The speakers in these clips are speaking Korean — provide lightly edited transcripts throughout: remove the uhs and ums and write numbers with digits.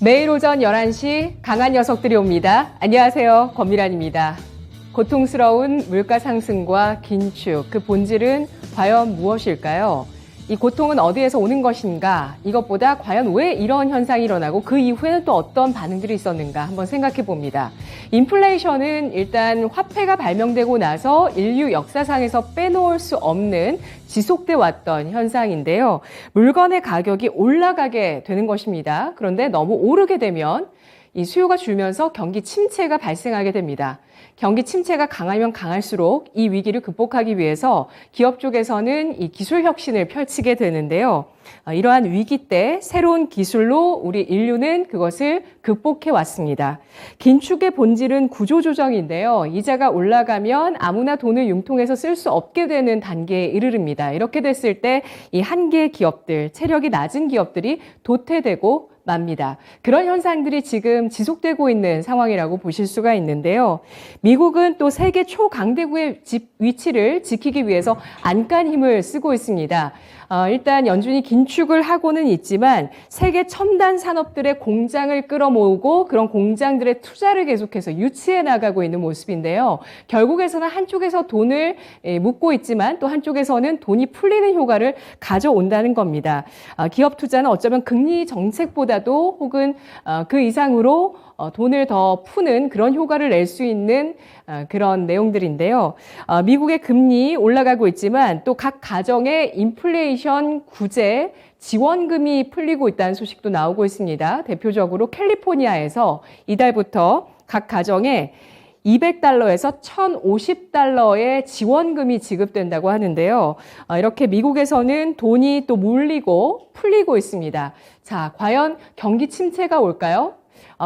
매일 오전 11시 강한 녀석들이 옵니다. 안녕하세요. 권미란입니다. 고통스러운 물가 상승과 긴축, 그 본질은 과연 무엇일까요? 이 고통은 어디에서 오는 것인가? 이것보다 과연 왜 이런 현상이 일어나고 그 이후에는 또 어떤 반응들이 있었는가 한번 생각해 봅니다. 인플레이션은 일단 화폐가 발명되고 나서 인류 역사상에서 빼놓을 수 없는 지속돼 왔던 현상인데요. 물건의 가격이 올라가게 되는 것입니다. 그런데 너무 오르게 되면 이 수요가 줄면서 경기 침체가 발생하게 됩니다. 경기 침체가 강하면 강할수록 이 위기를 극복하기 위해서 기업 쪽에서는 이 기술 혁신을 펼치게 되는데요. 이러한 위기 때 새로운 기술로 우리 인류는 그것을 극복해 왔습니다. 긴축의 본질은 구조조정인데요. 이자가 올라가면 아무나 돈을 융통해서 쓸 수 없게 되는 단계에 이르릅니다. 이렇게 됐을 때 이 한계의 기업들, 체력이 낮은 기업들이 도태되고 맙니다. 그런 현상들이 지금 지속되고 있는 상황이라고 보실 수가 있는데요. 미국은 또 세계 초강대국의 위치를 지키기 위해서 안간 힘을 쓰고 있습니다. 일단 연준이 긴축을 하고는 있지만 세계 첨단 산업들의 공장을 끌어모으고 그런 공장들의 투자를 계속해서 유치해 나가고 있는 모습인데요. 결국에서는 한쪽에서 돈을 묻고 있지만 또 한쪽에서는 돈이 풀리는 효과를 가져온다는 겁니다. 기업 투자는 어쩌면 금리 정책보다도 혹은 그 이상으로 돈을 더 푸는 그런 효과를 낼 수 있는 그런 내용들인데요. 미국의 금리 올라가고 있지만 또 각 가정의 인플레이션 구제 지원금이 풀리고 있다는 소식도 나오고 있습니다. 대표적으로 캘리포니아에서 이달부터 각 가정에 $200에서 $1,050의 지원금이 지급된다고 하는데요. 이렇게 미국에서는 돈이 또 몰리고 풀리고 있습니다. 자, 과연 경기 침체가 올까요?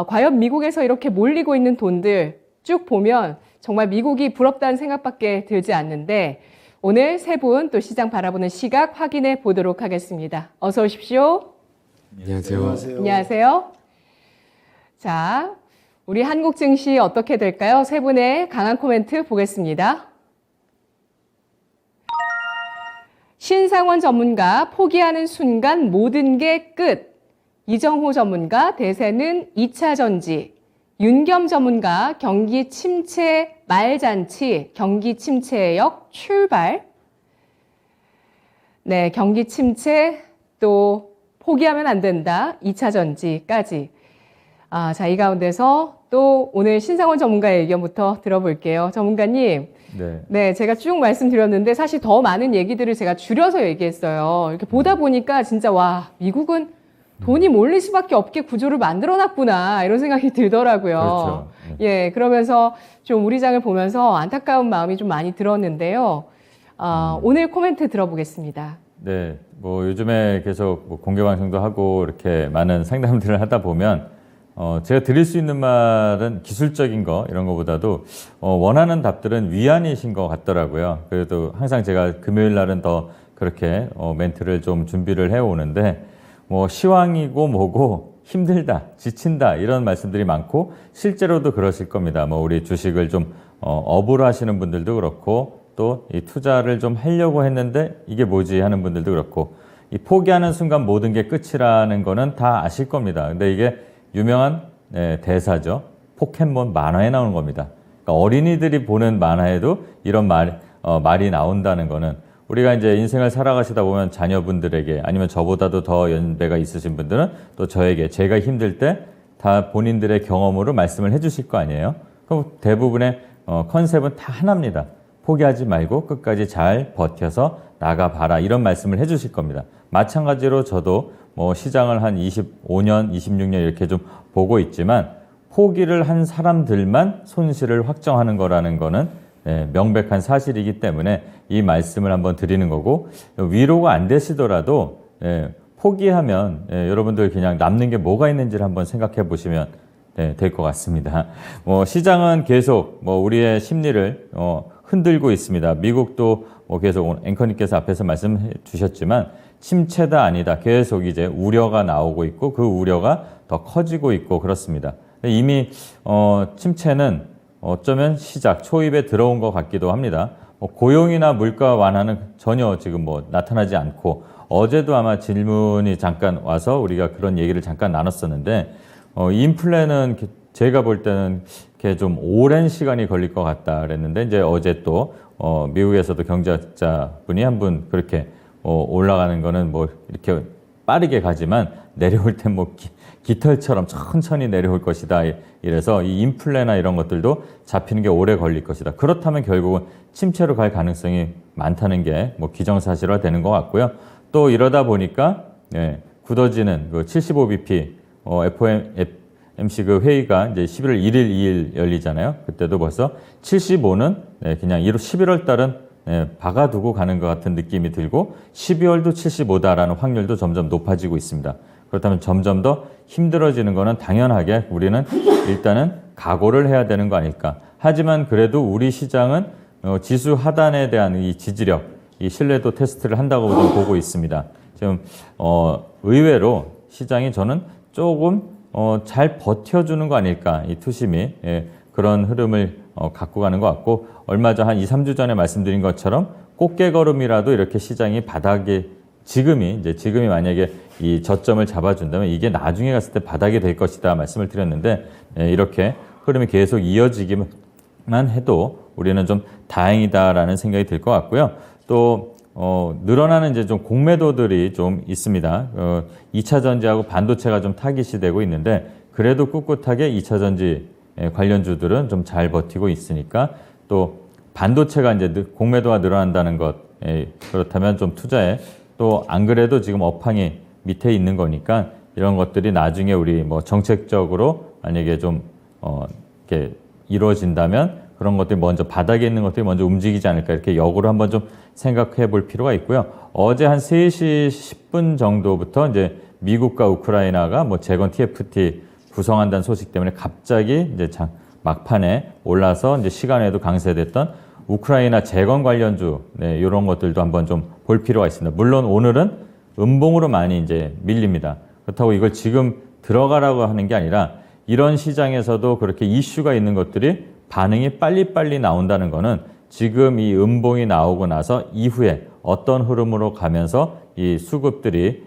과연 미국에서 이렇게 몰리고 있는 돈들 쭉 보면 정말 미국이 부럽다는 생각밖에 들지 않는데 오늘 세 분 또 시장 바라보는 시각 확인해 보도록 하겠습니다. 어서 오십시오. 안녕하세요. 안녕하세요. 자, 우리 한국 증시 어떻게 될까요? 세 분의 강한 코멘트 보겠습니다. 신상원 전문가 포기하는 순간 모든 게 끝. 이정호 전문가 대세는 2차 전지. 윤겸 전문가 경기 침체 말잔치, 경기 침체의 역 출발. 네, 경기 침체 또 포기하면 안 된다. 2차 전지까지. 자, 이 가운데서 또 오늘 신상원 전문가의 의견부터 들어볼게요. 전문가님. 네, 제가 쭉 말씀드렸는데 사실 더 많은 얘기들을 제가 줄여서 얘기했어요. 이렇게 보다 보니까 진짜 와, 미국은 돈이 몰릴 수밖에 없게 구조를 만들어놨구나 이런 생각이 들더라고요. 그렇죠. 예, 그러면서 좀 우리 장을 보면서 안타까운 마음이 좀 많이 들었는데요. 오늘 코멘트 들어보겠습니다. 네, 뭐 요즘에 계속 뭐 공개 방송도 하고 이렇게 많은 상담들을 하다 보면 제가 드릴 수 있는 말은 기술적인 거 이런 거보다도 원하는 답들은 위안이신 것 같더라고요. 그래도 항상 제가 금요일 날은 더 그렇게 멘트를 좀 준비를 해오는데 뭐 시황이고 뭐고 힘들다, 지친다 이런 말씀들이 많고 실제로도 그러실 겁니다. 뭐 우리 주식을 좀 업으로 하시는 분들도 그렇고 또 이 투자를 좀 하려고 했는데 이게 뭐지 하는 분들도 그렇고 이 포기하는 순간 모든 게 끝이라는 거는 다 아실 겁니다. 근데 이게 유명한 대사죠. 포켓몬 만화에 나오는 겁니다. 그러니까 어린이들이 보는 만화에도 이런 말이 나온다는 거는 우리가 이제 인생을 살아가시다 보면 자녀분들에게 아니면 저보다도 더 연배가 있으신 분들은 또 저에게 제가 힘들 때 다 본인들의 경험으로 말씀을 해주실 거 아니에요. 그럼 대부분의 컨셉은 다 하나입니다. 포기하지 말고 끝까지 잘 버텨서 나가봐라 이런 말씀을 해주실 겁니다. 마찬가지로 저도 뭐 시장을 한 25년, 26년 이렇게 좀 보고 있지만 포기를 한 사람들만 손실을 확정하는 거라는 거는 명백한 사실이기 때문에 이 말씀을 한번 드리는 거고 위로가 안 되시더라도 포기하면 여러분들 그냥 남는 게 뭐가 있는지를 한번 생각해 보시면 될 것 같습니다. 뭐 시장은 계속 뭐 우리의 심리를 흔들고 있습니다. 미국도 뭐 계속 앵커님께서 앞에서 말씀해 주셨지만 침체다 아니다 계속 이제 우려가 나오고 있고 그 우려가 더 커지고 있고 그렇습니다. 이미 침체는 어쩌면 시작 초입에 들어온 것 같기도 합니다. 고용이나 물가 완화는 전혀 지금 뭐 나타나지 않고 어제도 아마 질문이 잠깐 와서 우리가 그런 얘기를 잠깐 나눴었는데 이 인플레는 제가 볼 때는 이렇게 좀 오랜 시간이 걸릴 것 같다 그랬는데 이제 어제 또 미국에서도 경제학자분이 한 분 그렇게 올라가는 거는 뭐 이렇게 빠르게 가지만 내려올 때 뭐 깃털처럼 천천히 내려올 것이다. 이래서 이 인플레나 이런 것들도 잡히는 게 오래 걸릴 것이다. 그렇다면 결국은 침체로 갈 가능성이 많다는 게 뭐 기정사실화 되는 것 같고요. 또 이러다 보니까 굳어지는 그 75bp FOMC 그 회의가 이제 11월 1일, 2일 열리잖아요. 그때도 벌써 75는 그냥 11월 달은 박아두고 가는 것 같은 느낌이 들고 12월도 75다라는 확률도 점점 높아지고 있습니다. 그렇다면 점점 더 힘들어지는 거는 당연하게 우리는 일단은 각오를 해야 되는 거 아닐까. 하지만 그래도 우리 시장은 지수 하단에 대한 이 지지력, 이 신뢰도 테스트를 한다고 좀 보고 있습니다. 지금 의외로 시장이 저는 조금 잘 버텨주는 거 아닐까. 이 투심이 그런 흐름을 갖고 가는 것 같고 얼마 전 한 2, 3주 전에 말씀드린 것처럼 꽃게걸음이라도 이렇게 시장이 바닥에 지금이 만약에 이 저점을 잡아준다면 이게 나중에 갔을 때 바닥이 될 것이다 말씀을 드렸는데 이렇게 흐름이 계속 이어지기만 해도 우리는 좀 다행이다라는 생각이 들 것 같고요. 또 늘어나는 이제 좀 공매도들이 좀 있습니다. 2차 전지하고 반도체가 좀 타깃이 되고 있는데 그래도 꿋꿋하게 2차 전지 관련주들은 좀 잘 버티고 있으니까 또 반도체가 이제 공매도가 늘어난다는 것 그렇다면 좀 투자에 또 안 그래도 지금 업황이 밑에 있는 거니까 이런 것들이 나중에 우리 뭐 정책적으로 만약에 좀 이렇게 이루어진다면 그런 것들이 먼저 바닥에 있는 것들이 먼저 움직이지 않을까 이렇게 역으로 한번 좀 생각해 볼 필요가 있고요. 어제 한 3시 10분 정도부터 이제 미국과 우크라이나가 뭐 재건 TFT 구성한다는 소식 때문에 갑자기 이제 막판에 올라서 이제 시간에도 강세됐던 우크라이나 재건 관련주, 이런 것들도 한번 좀 볼 필요가 있습니다. 물론 오늘은 음봉으로 많이 이제 밀립니다. 그렇다고 이걸 지금 들어가라고 하는 게 아니라 이런 시장에서도 그렇게 이슈가 있는 것들이 반응이 빨리빨리 나온다는 거는 지금 이 음봉이 나오고 나서 이후에 어떤 흐름으로 가면서 이 수급들이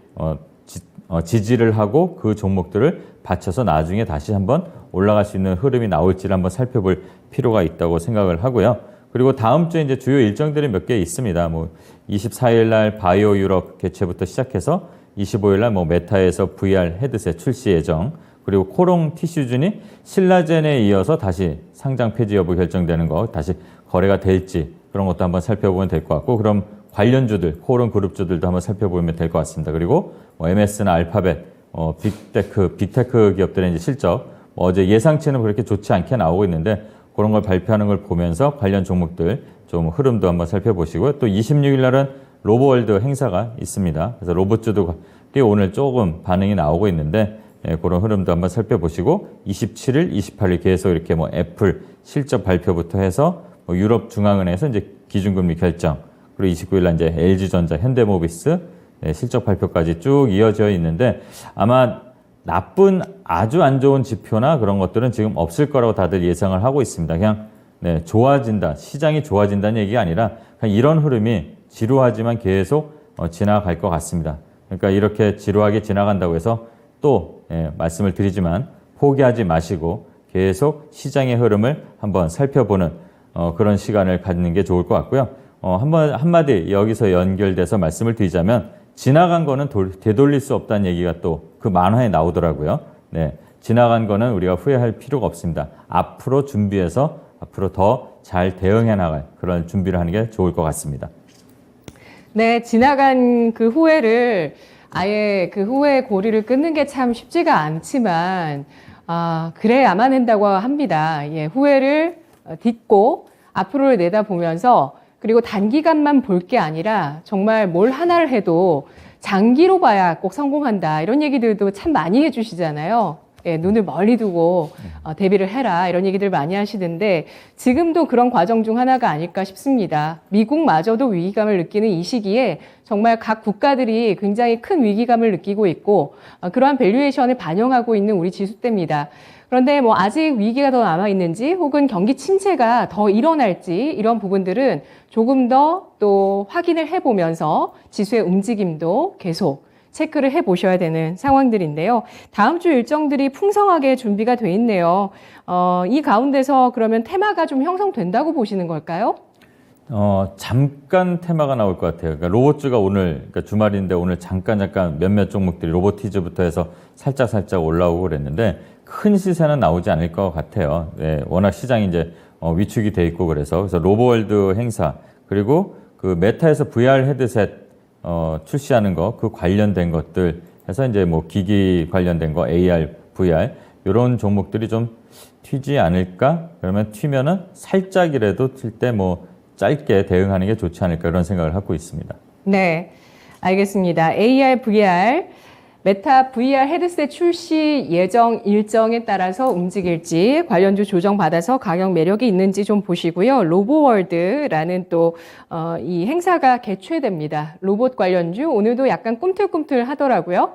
지지를 하고 그 종목들을 받쳐서 나중에 다시 한번 올라갈 수 있는 흐름이 나올지를 한번 살펴볼 필요가 있다고 생각을 하고요. 그리고 다음 주에 이제 주요 일정들이 몇 개 있습니다. 뭐 24일 날 바이오 유럽 개최부터 시작해서 25일 날 뭐 메타에서 VR 헤드셋 출시 예정, 그리고 코롱 티슈준이 신라젠에 이어서 다시 상장 폐지 여부 결정되는 거 다시 거래가 될지 그런 것도 한번 살펴보면 될 것 같고, 그럼 관련주들, 코롱 그룹주들도 한번 살펴보면 될 것 같습니다. 그리고 뭐 MS나 알파벳, 빅테크 기업들의 이제 실적, 어제 예상치는 그렇게 좋지 않게 나오고 있는데 그런 걸 발표하는 걸 보면서 관련 종목들 좀 흐름도 한번 살펴보시고요. 또 26일 날은 로보월드 행사가 있습니다. 그래서 로봇주도 오늘 조금 반응이 나오고 있는데 그런 흐름도 한번 살펴보시고 27일, 28일 계속 이렇게 뭐 애플 실적 발표부터 해서 뭐 유럽 중앙은행에서 이제 기준금리 결정, 그리고 29일 날 이제 LG전자, 현대모비스 실적 발표까지 쭉 이어져 있는데 아마 나쁜 아주 안 좋은 지표나 그런 것들은 지금 없을 거라고 다들 예상을 하고 있습니다. 그냥 좋아진다, 시장이 좋아진다는 얘기가 아니라 그냥 이런 흐름이 지루하지만 계속 지나갈 것 같습니다. 그러니까 이렇게 지루하게 지나간다고 해서 또 말씀을 드리지만 포기하지 마시고 계속 시장의 흐름을 한번 살펴보는 그런 시간을 갖는 게 좋을 것 같고요. 한마디 여기서 연결돼서 말씀을 드리자면 지나간 거는 되돌릴 수 없다는 얘기가 또 그 만화에 나오더라고요. 지나간 거는 우리가 후회할 필요가 없습니다. 앞으로 준비해서 앞으로 더 잘 대응해 나갈 그런 준비를 하는 게 좋을 것 같습니다. 네, 지나간 그 후회를 아예 그 후회의 고리를 끊는 게 참 쉽지가 않지만 그래야만 한다고 합니다. 후회를 딛고 앞으로를 내다보면서 그리고 단기간만 볼 게 아니라 정말 뭘 하나를 해도 장기로 봐야 꼭 성공한다. 이런 얘기들도 참 많이 해주시잖아요. 눈을 멀리 두고 대비를 해라. 이런 얘기들 많이 하시는데 지금도 그런 과정 중 하나가 아닐까 싶습니다. 미국마저도 위기감을 느끼는 이 시기에 정말 각 국가들이 굉장히 큰 위기감을 느끼고 있고 그러한 밸류에이션을 반영하고 있는 우리 지수대입니다. 그런데 뭐 아직 위기가 더 남아있는지 혹은 경기 침체가 더 일어날지 이런 부분들은 조금 더 또 확인을 해보면서 지수의 움직임도 계속 체크를 해보셔야 되는 상황들인데요. 다음 주 일정들이 풍성하게 준비가 돼 있네요. 이 가운데서 그러면 테마가 좀 형성된다고 보시는 걸까요? 잠깐 테마가 나올 것 같아요. 그러니까 로봇주가 오늘, 그러니까 주말인데 오늘 잠깐 몇몇 종목들이 로보티즈부터 해서 살짝 올라오고 그랬는데 큰 시세는 나오지 않을 것 같아요. 네, 워낙 시장이 이제 위축이 돼 있고 그래서 로보월드 행사 그리고 그 메타에서 VR 헤드셋 출시하는 거 그 관련된 것들 해서 이제 뭐 기기 관련된 거 AR, VR 이런 종목들이 좀 튀지 않을까? 그러면 튀면은 살짝이라도 튈 때 뭐 짧게 대응하는 게 좋지 않을까 이런 생각을 하고 있습니다. 네, 알겠습니다. AR, VR, 메타 VR 헤드셋 출시 예정 일정에 따라서 움직일지 관련주 조정받아서 가격 매력이 있는지 좀 보시고요. 로보월드라는 또 이 행사가 개최됩니다. 로봇 관련주 오늘도 약간 꿈틀꿈틀 하더라고요.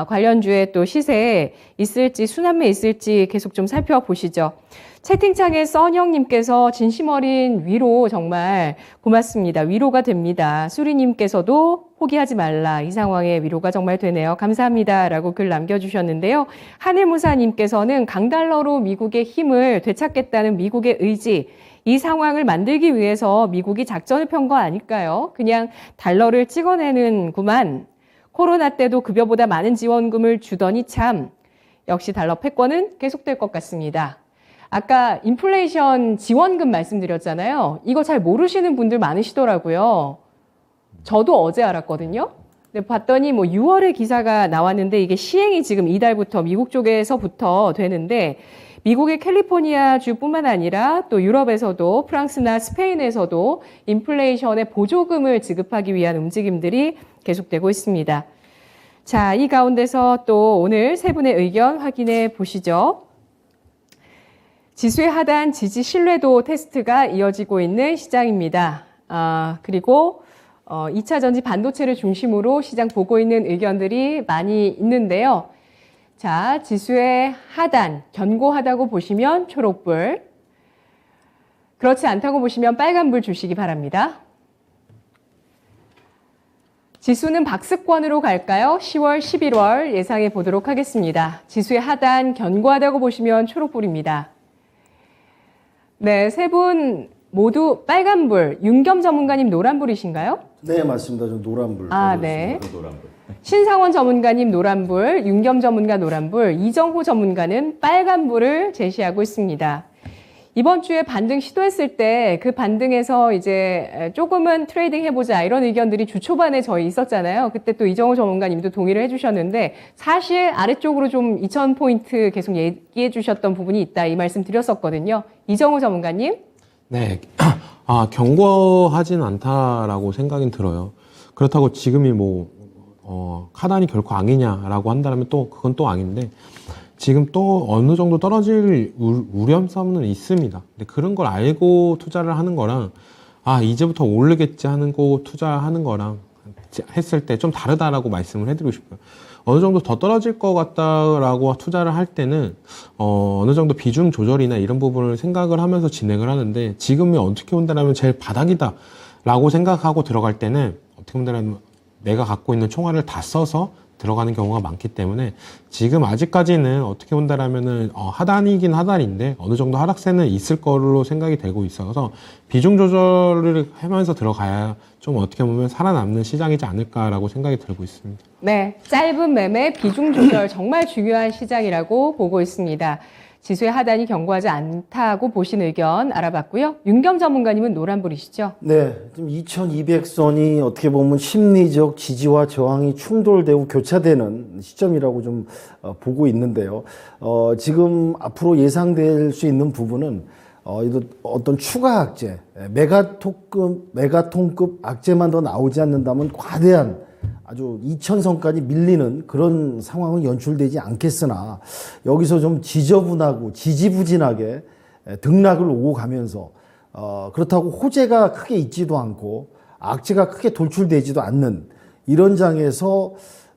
관련주에 또 시세에 있을지 순환매 있을지 계속 좀 살펴보시죠. 채팅창에 써형님께서 진심 어린 위로 정말 고맙습니다. 위로가 됩니다. 수리님께서도 포기하지 말라. 이 상황에 위로가 정말 되네요. 감사합니다. 라고 글 남겨주셨는데요. 하늘무사님께서는 강달러로 미국의 힘을 되찾겠다는 미국의 의지, 이 상황을 만들기 위해서 미국이 작전을 편 거 아닐까요? 그냥 달러를 찍어내는구만. 코로나 때도 급여보다 많은 지원금을 주더니 참 역시 달러 패권은 계속될 것 같습니다. 아까 인플레이션 지원금 말씀드렸잖아요. 이거 잘 모르시는 분들 많으시더라고요. 저도 어제 알았거든요. 근데 봤더니 뭐 6월에 기사가 나왔는데 이게 시행이 지금 이달부터 미국 쪽에서부터 되는데 미국의 캘리포니아 주뿐만 아니라 또 유럽에서도 프랑스나 스페인에서도 인플레이션의 보조금을 지급하기 위한 움직임들이 계속되고 있습니다. 자, 이 가운데서 또 오늘 세 분의 의견 확인해 보시죠. 지수의 하단 지지 신뢰도 테스트가 이어지고 있는 시장입니다. 그리고 2차 전지 반도체를 중심으로 시장 보고 있는 의견들이 많이 있는데요. 자, 지수의 하단 견고하다고 보시면 초록불, 그렇지 않다고 보시면 빨간불 주시기 바랍니다. 지수는 박스권으로 갈까요? 10월, 11월 예상해 보도록 하겠습니다. 지수의 하단 견고하다고 보시면 초록불입니다. 네, 세 분 모두 빨간불, 윤겸 전문가님 노란불이신가요? 네, 맞습니다. 저 노란불. 네. 노란불. 신상원 전문가님 노란불, 윤겸 전문가 노란불, 이정호 전문가는 빨간불을 제시하고 있습니다. 이번 주에 반등 시도했을 때 그 반등에서 이제 조금은 트레이딩 해보자 이런 의견들이 주 초반에 저희 있었잖아요. 그때 또 이정호 전문가님도 동의를 해주셨는데 사실 아래쪽으로 좀 2,000포인트 계속 얘기해 주셨던 부분이 있다 이 말씀 드렸었거든요. 이정호 전문가님. 네, 견고하진 않다라고 생각이 들어요. 그렇다고 지금이 하단이 결코 악이냐라고 한다면 또 그건 또 아닌데 지금 또 어느 정도 떨어질 우려성은 있습니다. 근데 그런 걸 알고 투자를 하는 거랑 이제부터 오르겠지 하는 거 투자하는 거랑 했을 때 좀 다르다라고 말씀을 해드리고 싶어요. 어느 정도 더 떨어질 것 같다라고 투자를 할 때는 어느 정도 비중 조절이나 이런 부분을 생각을 하면서 진행을 하는데 지금이 어떻게 본다면 제일 바닥이다라고 생각하고 들어갈 때는 어떻게 본다면 내가 갖고 있는 총알을 다 써서 들어가는 경우가 많기 때문에 지금 아직까지는 어떻게 본다라면은 하단이긴 하단인데 어느 정도 하락세는 있을 걸로 생각이 되고 있어서 비중 조절을 하면서 들어가야 좀 어떻게 보면 살아남는 시장이지 않을까라고 생각이 들고 있습니다. 네, 짧은 매매 비중 조절 정말 중요한 시장이라고 보고 있습니다. 지수의 하단이 견고하지 않다고 보신 의견 알아봤고요. 윤겸 전문가님은 노란불이시죠? 네, 지금 2200선이 어떻게 보면 심리적 지지와 저항이 충돌되고 교차되는 시점이라고 좀 보고 있는데요. 지금 앞으로 예상될 수 있는 부분은 어떤 추가 악재, 메가톤급 악재만 더 나오지 않는다면 과대한 아주 2000선까지 밀리는 그런 상황은 연출되지 않겠으나 여기서 좀 지지부진하게 등락을 오고 가면서 그렇다고 호재가 크게 있지도 않고 악재가 크게 돌출되지도 않는 이런 장에서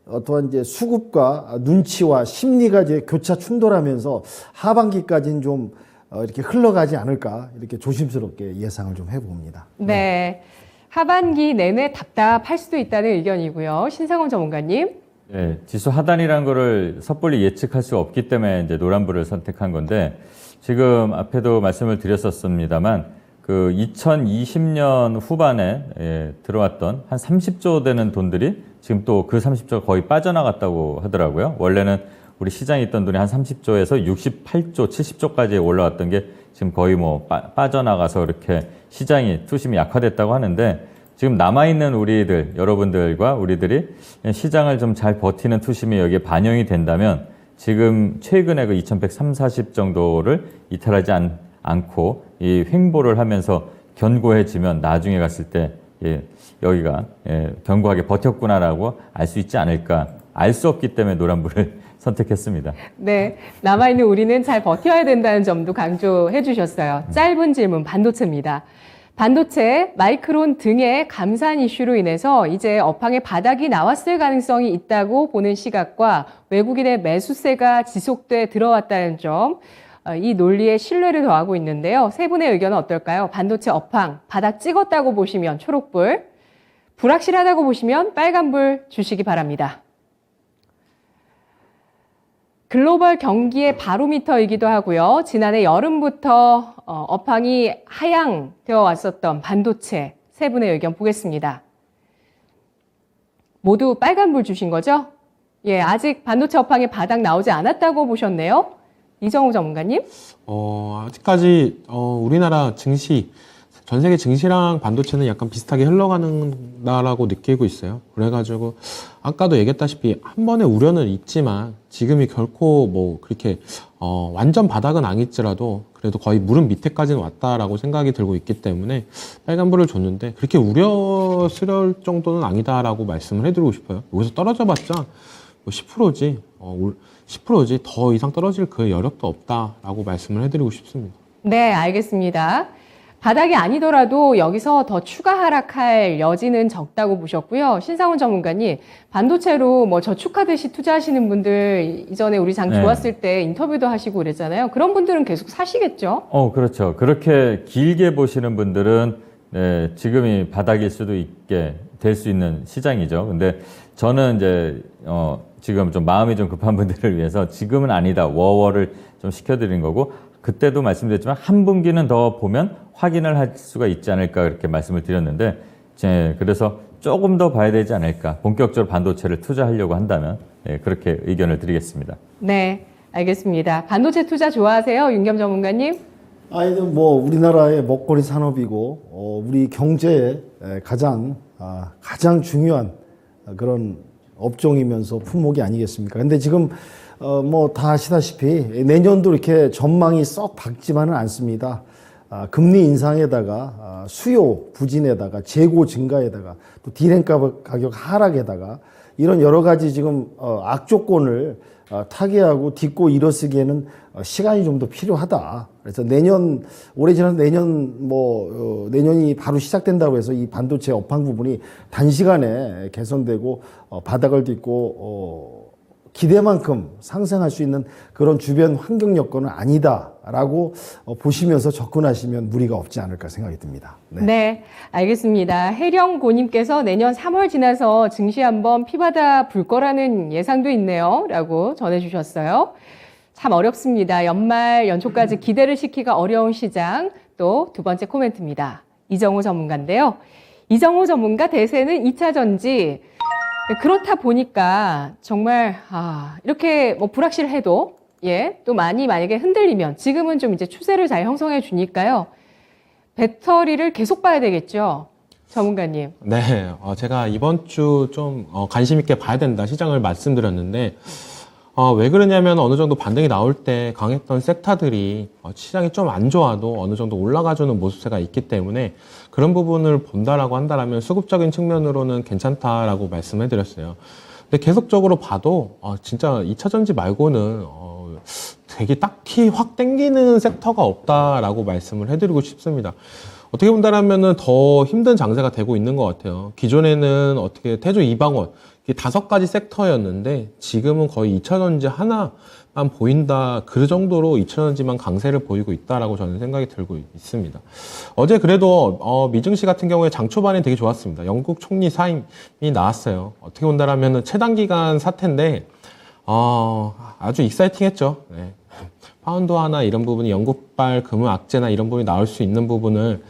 어떠한 이제 수급과 눈치와 심리가 이제 교차 충돌하면서 하반기까지는 좀 이렇게 흘러가지 않을까 이렇게 조심스럽게 예상을 좀 해봅니다. 네. 하반기 내내 답답할 수도 있다는 의견이고요. 신상원 전문가님. 예, 지수 하단이라는 거를 섣불리 예측할 수 없기 때문에 이제 노란불을 선택한 건데, 지금 앞에도 말씀을 드렸었습니다만, 그 2020년 후반에 들어왔던 한 30조 되는 돈들이 지금 또 그 30조가 거의 빠져나갔다고 하더라고요. 원래는 우리 시장에 있던 돈이 한 30조에서 68조, 70조까지 올라왔던 게 지금 거의 뭐 빠져나가서 이렇게 시장이 투심이 약화됐다고 하는데, 지금 남아있는 우리들, 여러분들과 우리들이 시장을 좀 잘 버티는 투심이 여기에 반영이 된다면 지금 최근에 그 2130, 정도를 이탈하지 않고 이 횡보를 하면서 견고해지면 나중에 갔을 때 여기가 견고하게 버텼구나라고 알 수 있지 않을까. 알 수 없기 때문에 노란불을 선택했습니다. 네, 남아있는 우리는 잘 버텨야 된다는 점도 강조해 주셨어요. 짧은 질문, 반도체입니다. 반도체, 마이크론 등의 감산 이슈로 인해서 이제 업황의 바닥이 나왔을 가능성이 있다고 보는 시각과 외국인의 매수세가 지속돼 들어왔다는 점, 이 논리에 신뢰를 더하고 있는데요. 세 분의 의견은 어떨까요? 반도체 업황, 바닥 찍었다고 보시면 초록불, 불확실하다고 보시면 빨간불 주시기 바랍니다. 글로벌 경기의 바로미터이기도 하고요. 지난해 여름부터 업황이 하향되어 왔었던 반도체 세 분의 의견 보겠습니다. 모두 빨간불 주신 거죠? 예, 아직 반도체 업황의 바닥 나오지 않았다고 보셨네요. 이정우 전문가님? 아직까지 우리나라 증시, 전 세계 증시랑 반도체는 약간 비슷하게 흘러가는다라고 느끼고 있어요. 그래가지고 아까도 얘기했다시피 한 번의 우려는 있지만 지금이 결코 뭐 그렇게 완전 바닥은 아닐지라도 그래도 거의 무릎 밑에까지는 왔다라고 생각이 들고 있기 때문에 빨간불을 줬는데 그렇게 우려스러울 정도는 아니다라고 말씀을 해드리고 싶어요. 여기서 떨어져봤자 뭐 10%지 10%지 더 이상 떨어질 그 여력도 없다라고 말씀을 해드리고 싶습니다. 네, 알겠습니다. 바닥이 아니더라도 여기서 더 추가 하락할 여지는 적다고 보셨고요. 신상훈 전문가님, 반도체로 뭐 저축하듯이 투자하시는 분들 이전에 우리 장 좋았을 때 인터뷰도 하시고 그랬잖아요. 그런 분들은 계속 사시겠죠? 그렇죠. 그렇게 길게 보시는 분들은 지금이 바닥일 수도 있게 될 수 있는 시장이죠. 근데 저는 이제 지금 좀 마음이 좀 급한 분들을 위해서 지금은 아니다. 워워를 좀 시켜드린 거고, 그때도 말씀드렸지만 한 분기는 더 보면 확인을 할 수가 있지 않을까 그렇게 말씀을 드렸는데, 그래서 조금 더 봐야 되지 않을까. 본격적으로 반도체를 투자하려고 한다면 그렇게 의견을 드리겠습니다. 네, 알겠습니다. 반도체 투자 좋아하세요? 윤겸 전문가님? 뭐 우리나라의 먹거리 산업이고 우리 경제의 가장 중요한 그런 업종이면서 품목이 아니겠습니까? 근데 지금 뭐 다 아시다시피 내년도 이렇게 전망이 썩 밝지만은 않습니다. 금리 인상에다가 수요 부진에다가 재고 증가에다가 또 디램 가격 하락에다가 이런 여러 가지 지금 악조건을 타개하고 딛고 일어서기에는 시간이 좀 더 필요하다. 그래서 올해 지나서 내년이 바로 시작된다고 해서 이 반도체 업황 부분이 단시간에 개선되고 바닥을 딛고 기대만큼 상승할 수 있는 그런 주변 환경 여건은 아니다라고 보시면서 접근하시면 무리가 없지 않을까 생각이 듭니다. 네, 알겠습니다. 해령고님께서 내년 3월 지나서 증시 한번 피바다 불 거라는 예상도 있네요. 라고 전해주셨어요. 참 어렵습니다. 연말 연초까지 기대를 시키기가 어려운 시장. 또 두 번째 코멘트입니다. 이정우 전문가인데요. 이정우 전문가 대세는 2차 전지. 그렇다 보니까 정말 이렇게 뭐 불확실해도 또 많이 만약에 흔들리면 지금은 좀 이제 추세를 잘 형성해 주니까요. 배터리를 계속 봐야 되겠죠. 전문가님. 네, 제가 이번 주 좀 관심 있게 봐야 된다 시장을 말씀드렸는데 왜 그러냐면 어느 정도 반등이 나올 때 강했던 섹터들이 시장이 좀 안 좋아도 어느 정도 올라가주는 모습세가 있기 때문에 그런 부분을 본다라고 한다면 수급적인 측면으로는 괜찮다라고 말씀해드렸어요. 근데 계속적으로 봐도 진짜 2차 전지 말고는 되게 딱히 확 땡기는 섹터가 없다라고 말씀을 해드리고 싶습니다. 어떻게 본다면은 더 힘든 장세가 되고 있는 것 같아요. 기존에는 어떻게 태조 이방원 5가지 섹터였는데 지금은 거의 2차 전지 하나 보인다. 그 정도로 2차전지만 강세를 보이고 있다라고 저는 생각이 들고 있습니다. 어제 그래도 미증시 같은 경우에 장 초반에 되게 좋았습니다. 영국 총리 사임이 나왔어요. 어떻게 본다라면 최단기간 사태인데 아주 익사이팅했죠. 네. 파운드화나 이런 부분이 영국발 금융 악재나 이런 부분이 나올 수 있는 부분을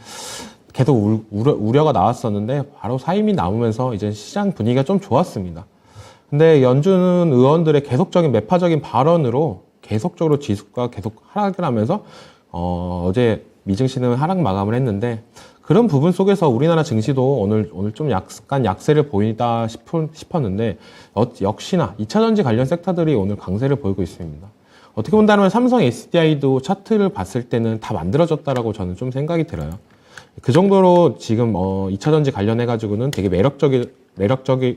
계속 우려가 나왔었는데 바로 사임이 나오면서 이제 시장 분위기가 좀 좋았습니다. 근데 연준 의원들의 계속적인 매파적인 발언으로 계속적으로 지수가 계속 하락을 하면서 어제 미증시는 하락 마감을 했는데 그런 부분 속에서 우리나라 증시도 오늘 좀 약간 약세를 보이다 싶었는데 역시나 2차전지 관련 섹터들이 오늘 강세를 보이고 있습니다. 어떻게 본다면 삼성 SDI도 차트를 봤을 때는 다 만들어졌다라고 저는 좀 생각이 들어요. 그 정도로 지금 2차전지 관련해가지고는 되게 매력적으로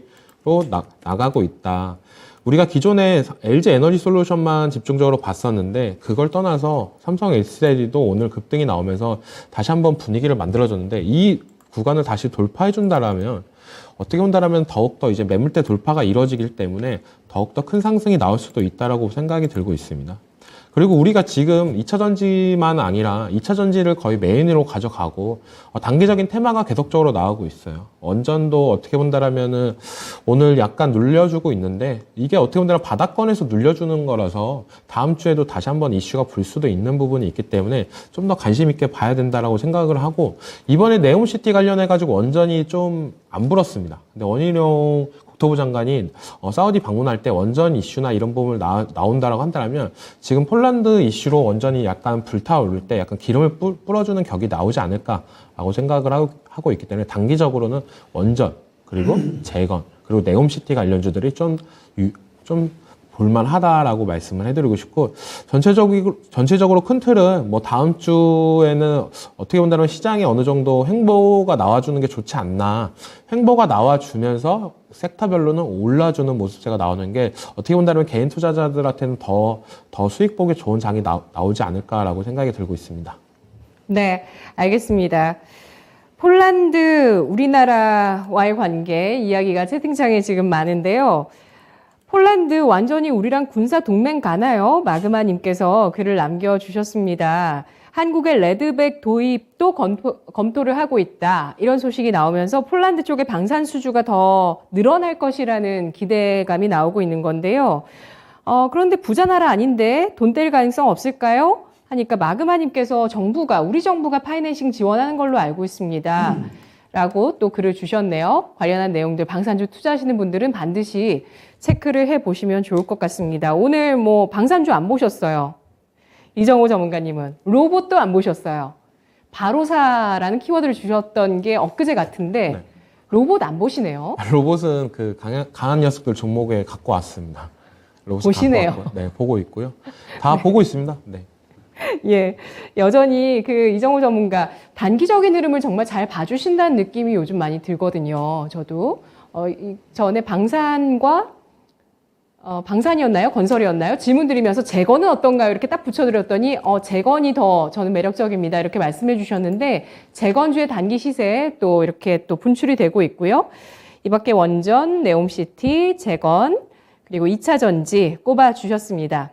나가고 있다. 우리가 기존에 LG 에너지 솔루션만 집중적으로 봤었는데 그걸 떠나서 삼성 SDI도 오늘 급등이 나오면서 다시 한번 분위기를 만들어줬는데 이 구간을 다시 돌파해 준다라면 어떻게 본다라면 더욱더 이제 매물대 돌파가 이루어지기 때문에 더욱더 큰 상승이 나올 수도 있다라고 생각이 들고 있습니다. 그리고 우리가 지금 2차전지만 아니라 2차전지를 거의 메인으로 가져가고 단기적인 테마가 계속적으로 나오고 있어요. 원전도 어떻게 본다라면은 오늘 약간 눌려주고 있는데 이게 어떻게 본다면 바닥권에서 눌려주는 거라서 다음 주에도 다시 한번 이슈가 불 수도 있는 부분이 있기 때문에 좀 더 관심 있게 봐야 된다라고 생각을 하고 이번에 네옴시티 관련해가지고 원전이 좀 안 불었습니다. 근데 원희룡 국토부 장관이 사우디 방문할 때 원전 이슈나 이런 부분을 나온다라고 한다면 지금 폴란드 이슈로 원전이 약간 불타오를 때 약간 기름을 뿌려주는 격이 나오지 않을까라고 생각을 하고 있기 때문에 단기적으로는 원전 그리고 재건 그리고 네옴시티 관련주들이 좀 볼만하다라고 말씀을 해드리고 싶고 전체적으로 큰 틀은 뭐 다음 주에는 어떻게 본다면 시장에 어느 정도 횡보가 나와주는 게 좋지 않나. 횡보가 나와주면서 섹터별로는 올라주는 모습세가 나오는 게 어떻게 본다면 개인 투자자들한테는 더 수익 보기 좋은 장이 나오지 않을까라고 생각이 들고 있습니다. 네, 알겠습니다. 폴란드, 우리나라와의 관계 이야기가 채팅창에 지금 많은데요. 폴란드 완전히 우리랑 군사 동맹 가나요? 마그마님께서 글을 남겨주셨습니다. 한국의 레드백 도입도 검토를 하고 있다. 이런 소식이 나오면서 폴란드 쪽의 방산 수주가 더 늘어날 것이라는 기대감이 나오고 있는 건데요. 그런데 부자 나라 아닌데 돈 뗄 가능성 없을까요? 하니까 마그마님께서 우리 정부가 파이낸싱 지원하는 걸로 알고 있습니다. 라고 또 글을 주셨네요. 관련한 내용들 방산주 투자하시는 분들은 반드시 체크를 해보시면 좋을 것 같습니다. 오늘 뭐 방산주 안 보셨어요? 이정호 전문가님은 로봇도 안 보셨어요. 바로사라는 키워드를 주셨던 게 엊그제 같은데 네. 로봇 안 보시네요. 로봇은 그 강한 녀석들 종목에 갖고 왔습니다. 로봇 보시네요. 갖고 왔고요. 네, 보고 있고요. 다 보고 있습니다. 네. 예, 여전히 그 이정호 전문가 단기적인 흐름을 정말 잘 봐주신다는 느낌이 요즘 많이 들거든요. 저도 전에 방산이었나요? 건설이었나요? 질문 드리면서 재건은 어떤가요? 이렇게 딱 붙여드렸더니 재건이 더 저는 매력적입니다. 이렇게 말씀해 주셨는데 재건주의 단기 시세 또 이렇게 또 분출이 되고 있고요. 이 밖에 원전, 네옴시티, 재건 그리고 2차 전지 꼽아 주셨습니다.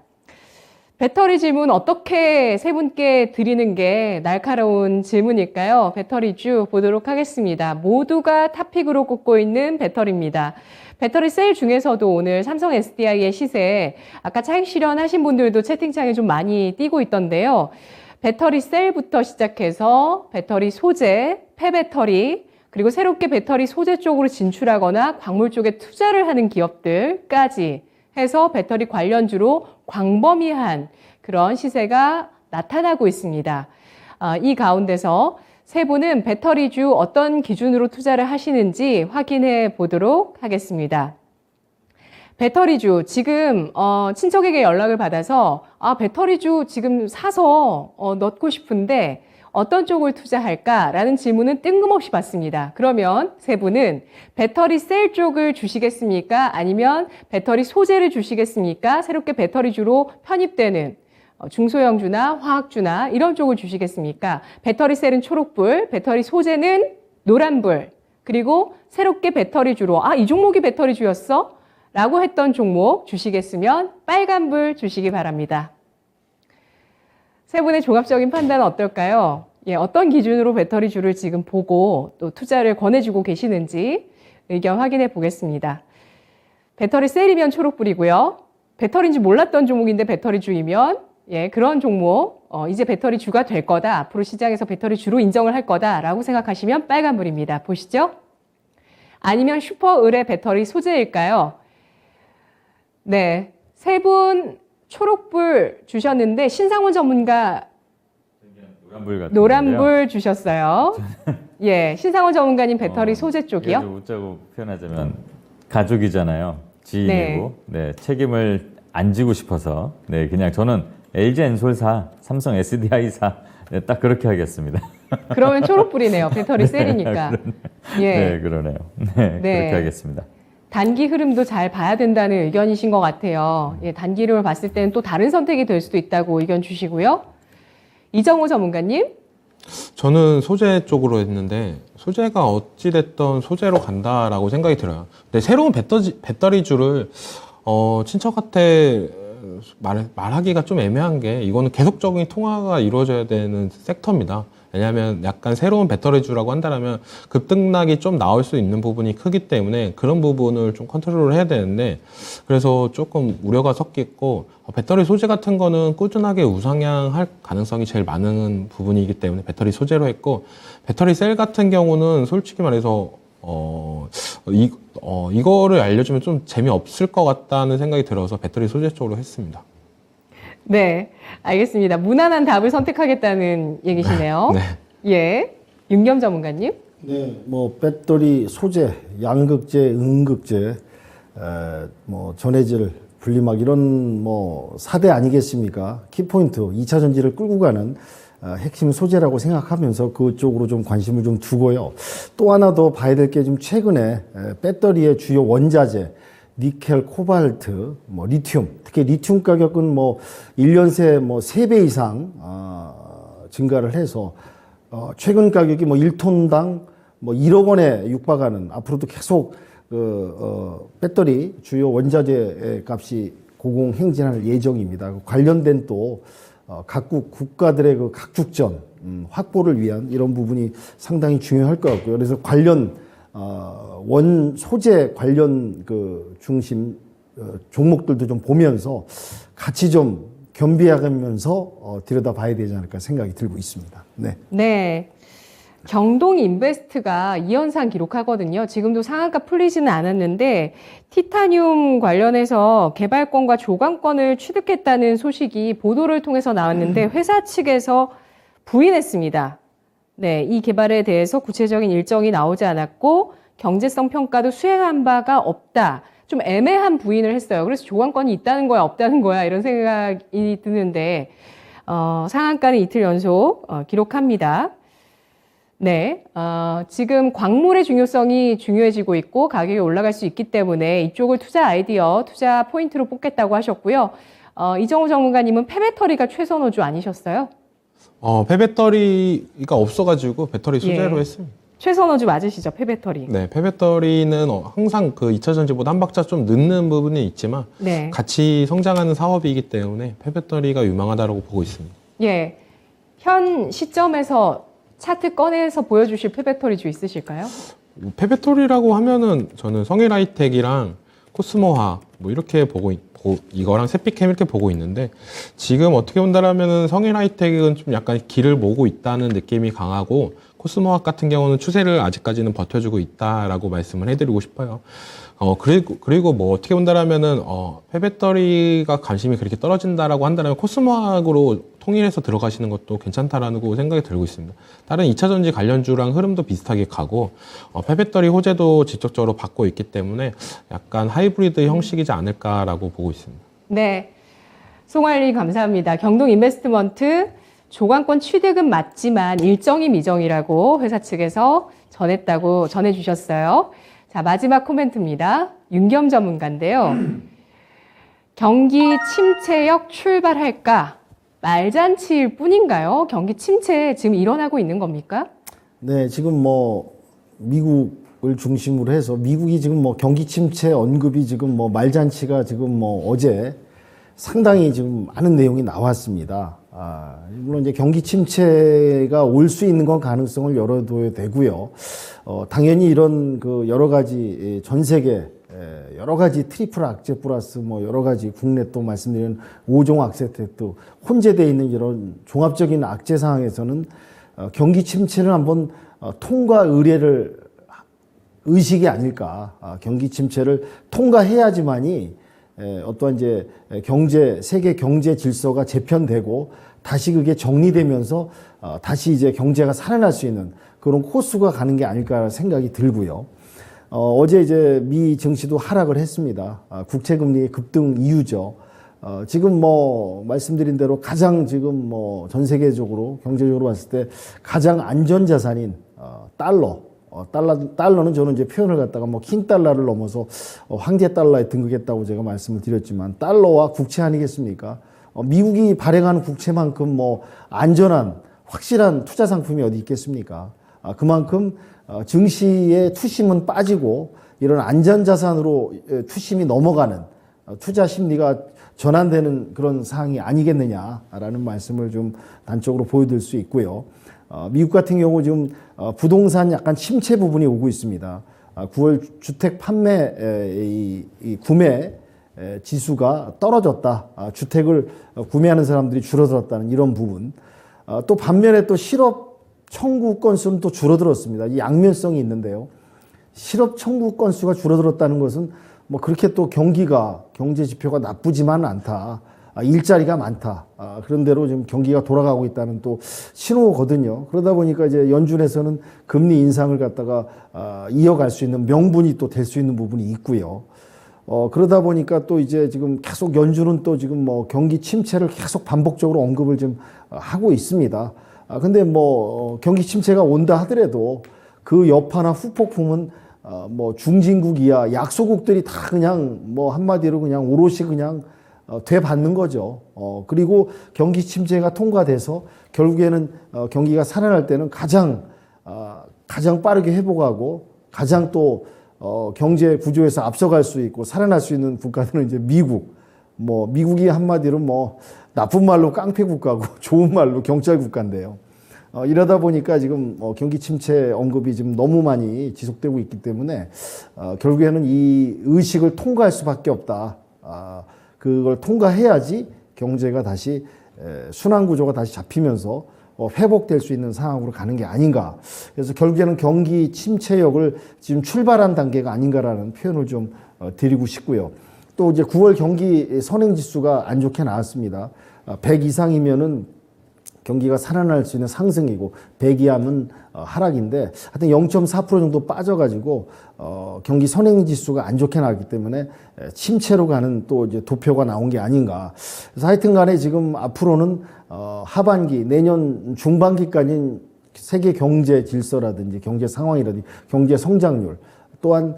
배터리 질문 어떻게 세 분께 드리는 게 날카로운 질문일까요? 배터리주 보도록 하겠습니다. 모두가 탑픽으로 꼽고 있는 배터리입니다. 배터리 셀 중에서도 오늘 삼성 SDI의 시세, 아까 차익 실현하신 분들도 채팅창에 좀 많이 띄고 있던데요. 배터리 셀부터 시작해서 배터리 소재, 폐배터리, 그리고 새롭게 배터리 소재 쪽으로 진출하거나 광물 쪽에 투자를 하는 기업들까지 해서 배터리 관련주로 광범위한 그런 시세가 나타나고 있습니다. 이 가운데서 세 분은 배터리주 어떤 기준으로 투자를 하시는지 확인해 보도록 하겠습니다. 배터리주 지금 친척에게 연락을 받아서 배터리주 지금 사서 넣고 싶은데 어떤 쪽을 투자할까라는 질문은 뜬금없이 받습니다. 그러면 세 분은 배터리 셀 쪽을 주시겠습니까? 아니면 배터리 소재를 주시겠습니까? 새롭게 배터리주로 편입되는 중소형주나 화학주나 이런 쪽을 주시겠습니까? 배터리 셀은 초록불, 배터리 소재는 노란불, 그리고 새롭게 배터리주로 이 종목이 배터리주였어? 라고 했던 종목 주시겠으면 빨간불 주시기 바랍니다. 세 분의 종합적인 판단은 어떨까요? 예, 어떤 기준으로 배터리주를 지금 보고 또 투자를 권해주고 계시는지 의견 확인해 보겠습니다. 배터리 셀이면 초록불이고요. 배터리인지 몰랐던 종목인데 배터리주이면 예, 그런 종목 이제 배터리주가 될 거다. 앞으로 시장에서 배터리주로 인정을 할 거다라고 생각하시면 빨간불입니다. 보시죠. 아니면 슈퍼을의 배터리 소재일까요? 네, 세 분 초록불 주셨는데 신상훈 전문가 노란불 같은 노란불 주셨어요. 예, 신상훈 전문가님 배터리 소재 쪽이요. 좀 웃자고 표현하자면 가족이잖아요. 지인이고 네, 책임을 안 지고 싶어서 네, 그냥 저는 LG 엔솔사, 삼성 SDI사 네, 딱 그렇게 하겠습니다. 그러면 초록불이네요. 배터리 셀이니까. 예. 네, 그러네요. 네, 그렇게 하겠습니다. 단기 흐름도 잘 봐야 된다는 의견이신 것 같아요. 예, 단기 흐름을 봤을 때는 또 다른 선택이 될 수도 있다고 의견 주시고요. 이정호 전문가님. 저는 소재 쪽으로 했는데 소재가 어찌됐든 소재로 간다라고 생각이 들어요. 근데 새로운 배터리주를 친척한테 말하기가 좀 애매한 게 이거는 계속적인 통화가 이루어져야 되는 섹터입니다. 왜냐하면 약간 새로운 배터리주라고 한다면 급등락이 좀 나올 수 있는 부분이 크기 때문에 그런 부분을 좀 컨트롤을 해야 되는데 그래서 조금 우려가 섞였고 배터리 소재 같은 거는 꾸준하게 우상향할 가능성이 제일 많은 부분이기 때문에 배터리 소재로 했고 배터리 셀 같은 경우는 솔직히 말해서 이거를 알려주면 좀 재미없을 것 같다는 생각이 들어서 배터리 소재 쪽으로 했습니다. 네, 알겠습니다. 무난한 답을 선택하겠다는 얘기시네요. 네. 예, 윤겸 전문가님. 네, 뭐 배터리 소재, 양극재, 음극재, 뭐 전해질, 분리막 이런 뭐 4대 아니겠습니까? 키포인트, 2차 전지를 끌고 가는 핵심 소재라고 생각하면서 그쪽으로 좀 관심을 좀 두고요. 또 하나 더 봐야 될 게 좀 최근에 배터리의 주요 원자재, 니켈, 코발트, 뭐 리튬, 특히 리튬 가격은 뭐 1년 새 뭐 3배 이상 증가를 해서 최근 가격이 뭐 1톤당 뭐 1억 원에 육박하는 앞으로도 계속 배터리 주요 원자재 값이 고공행진할 예정입니다. 관련된 또 각국 국가들의 그 각축전 확보를 위한 이런 부분이 상당히 중요할 것 같고요. 그래서 관련 원 소재 관련 그 중심 종목들도 좀 보면서 같이 좀 겸비하면서 들여다봐야 되지 않을까 생각이 들고 있습니다. 네. 네. 경동 인베스트가 2연상 기록하거든요. 지금도 상한가 풀리지는 않았는데 티타늄 관련해서 개발권과 조강권을 취득했다는 소식이 보도를 통해서 나왔는데 회사 측에서 부인했습니다. 네, 이 개발에 대해서 구체적인 일정이 나오지 않았고 경제성 평가도 수행한 바가 없다. 좀 애매한 부인을 했어요. 그래서 조강권이 있다는 거야, 없다는 거야 이런 생각이 드는데 상한가는 이틀 연속 기록합니다. 네, 지금 광물의 중요성이 중요해지고 있고 가격이 올라갈 수 있기 때문에 이쪽을 투자 아이디어, 투자 포인트로 뽑겠다고 하셨고요. 이정호 전문가님은 폐배터리가 최선호주 아니셨어요? 폐배터리가 없어가지고 배터리 소재로 했습니다. 최선호주 맞으시죠, 폐배터리? 네, 폐배터리는 항상 그 2차 전지보다 한 박자 좀 늦는 부분이 있지만 네. 같이 성장하는 사업이기 때문에 폐배터리가 유망하다고 보고 있습니다. 예, 현 시점에서 차트 꺼내서 보여주실 폐배터리주 있으실까요? 폐배터리라고 하면은 저는 성일하이텍이랑 코스모화 뭐 이렇게 이거랑 세피캠 이렇게 보고 있는데 지금 어떻게 본다라면은 성일하이텍은 좀 약간 길을 모으고 있다는 느낌이 강하고 코스모화 같은 경우는 추세를 아직까지는 버텨주고 있다라고 말씀을 해드리고 싶어요. 그리고 뭐 어떻게 본다라면은 폐배터리가 관심이 그렇게 떨어진다라고 한다면 코스모학으로 통일해서 들어가시는 것도 괜찮다라고 생각이 들고 있습니다. 다른 2차 전지 관련주랑 흐름도 비슷하게 가고 폐배터리 호재도 직접적으로 받고 있기 때문에 약간 하이브리드 형식이지 않을까라고 보고 있습니다. 네, 송알리 감사합니다. 경동 인베스트먼트 조강권 취득은 맞지만 일정이 미정이라고 회사 측에서 전해주셨어요. 자, 마지막 코멘트입니다. 윤겸 전문가인데요. 경기 침체역 출발할까? 말잔치일 뿐인가요? 경기 침체 지금 일어나고 있는 겁니까? 네, 지금 뭐 미국 미국을 중심으로 해서 미국이 지금 뭐 경기 침체 언급이 지금 뭐 말잔치가 지금 뭐 어제 상당히 지금 많은 내용이 나왔습니다. 물론 이제 경기 침체가 올 수 있는 건 가능성을 열어둬야 되고요. 당연히 이런 그 여러 가지 전 세계 여러 가지 트리플 악재 플러스 뭐 여러 가지 국내 또 말씀드린 5종 악재 또 혼재되어 있는 이런 종합적인 악재 상황에서는 경기 침체를 한번 통과 의례를 의식이 아닐까. 경기 침체를 통과해야지만이 어떠한 이제 세계 경제 질서가 재편되고 다시 그게 정리되면서 다시 이제 경제가 살아날 수 있는 그런 코스가 가는 게 아닐까 생각이 들고요. 어제 이제 미 증시도 하락을 했습니다. 국채금리의 급등 이유죠. 지금 뭐 말씀드린 대로 가장 지금 뭐 전 세계적으로 경제적으로 봤을 때 가장 안전 자산인 달러는 저는 이제 표현을 갖다가 뭐 킹 달러를 넘어서 황제 달러에 등극했다고 제가 말씀을 드렸지만 달러와 국채 아니겠습니까? 미국이 발행하는 국채만큼 뭐 안전한 확실한 투자 상품이 어디 있겠습니까? 그만큼 증시의 투심은 빠지고 이런 안전 자산으로 투심이 넘어가는 투자 심리가 전환되는 그런 상황이 아니겠느냐라는 말씀을 좀 단적으로 보여드릴 수 있고요. 미국 같은 경우 지금 부동산 약간 침체 부분이 오고 있습니다. 9월 주택 판매 구매 지수가 떨어졌다. 주택을 구매하는 사람들이 줄어들었다는 이런 부분. 또 반면에 또 실업 청구 건수는 또 줄어들었습니다. 이 양면성이 있는데요. 실업 청구 건수가 줄어들었다는 것은 뭐 그렇게 또 경제 지표가 나쁘지만은 않다. 일자리가 많다. 그런 대로 지금 경기가 돌아가고 있다는 또 신호거든요. 그러다 보니까 이제 연준에서는 금리 인상을 갖다가 이어갈 수 있는 명분이 또 될 수 있는 부분이 있고요. 그러다 보니까 또 이제 지금 계속 연준은 또 지금 뭐 경기 침체를 계속 반복적으로 언급을 좀 하고 있습니다. 근데 뭐 경기 침체가 온다 하더라도 그 여파나 후폭풍은 뭐 중진국 이하 약소국들이 다 그냥 뭐 한마디로 그냥 오롯이 그냥 되받는 거죠. 그리고 경기 침체가 통과돼서 결국에는 경기가 살아날 때는 가장 빠르게 회복하고 가장 또 경제 구조에서 앞서갈 수 있고 살아날 수 있는 국가들은 이제 미국이 한마디로 뭐 나쁜 말로 깡패 국가고 좋은 말로 경찰 국가인데요. 이러다 보니까 지금 경기 침체 언급이 지금 너무 많이 지속되고 있기 때문에 결국에는 이 의식을 통과할 수밖에 없다. 그걸 통과해야지 경제가 다시 순환 구조가 다시 잡히면서 회복될 수 있는 상황으로 가는 게 아닌가. 그래서 결국에는 경기 침체역을 지금 출발한 단계가 아닌가라는 표현을 좀 드리고 싶고요. 또 이제 9월 경기 선행지수가 안 좋게 나왔습니다. 100 이상이면은 경기가 살아날 수 있는 상승이고 100 이하면 하락인데 하여튼 0.4% 정도 빠져가지고 경기 선행지수가 안 좋게 나왔기 때문에 침체로 가는 또 이제 도표가 나온 게 아닌가. 그래서 하여튼간에 지금 앞으로는 하반기 내년 중반기까지는 세계 경제 질서라든지 경제 상황이라든지 경제 성장률 또한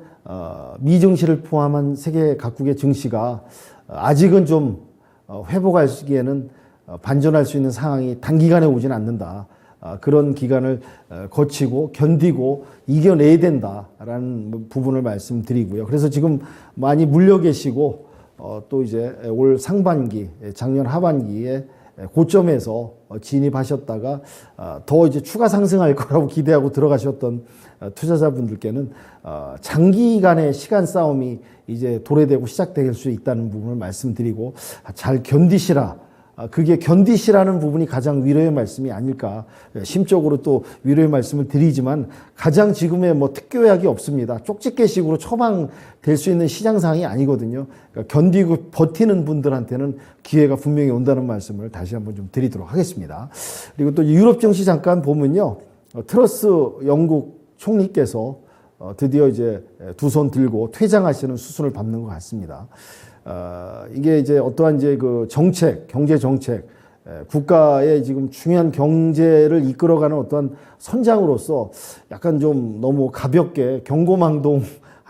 미증시를 포함한 세계 각국의 증시가 아직은 좀 회복하기에는 반전할 수 있는 상황이 단기간에 오지는 않는다. 그런 기간을 거치고 견디고 이겨내야 된다라는 부분을 말씀드리고요. 그래서 지금 많이 물려 계시고 또 이제 올 상반기, 작년 하반기에 고점에서 진입하셨다가 더 이제 추가 상승할 거라고 기대하고 들어가셨던 투자자분들께는 장기간의 시간 싸움이 이제 도래되고 시작될 수 있다는 부분을 말씀드리고 잘 견디시라. 그게 견디시라는 부분이 가장 위로의 말씀이 아닐까. 심적으로 또 위로의 말씀을 드리지만 가장 지금의 뭐 특효약이 없습니다. 쪽집게식으로 처방될 수 있는 시장 상황이 아니거든요. 그러니까 견디고 버티는 분들한테는 기회가 분명히 온다는 말씀을 다시 한번 좀 드리도록 하겠습니다. 그리고 또 유럽 증시 잠깐 보면요. 트러스 영국 총리께서 드디어 이제 두 손 들고 퇴장하시는 수순을 밟는 것 같습니다. 이게 이제 어떠한 이제 그 정책, 경제 정책, 국가의 지금 중요한 경제를 이끌어가는 어떠한 선장으로서 약간 좀 너무 가볍게 경고망동한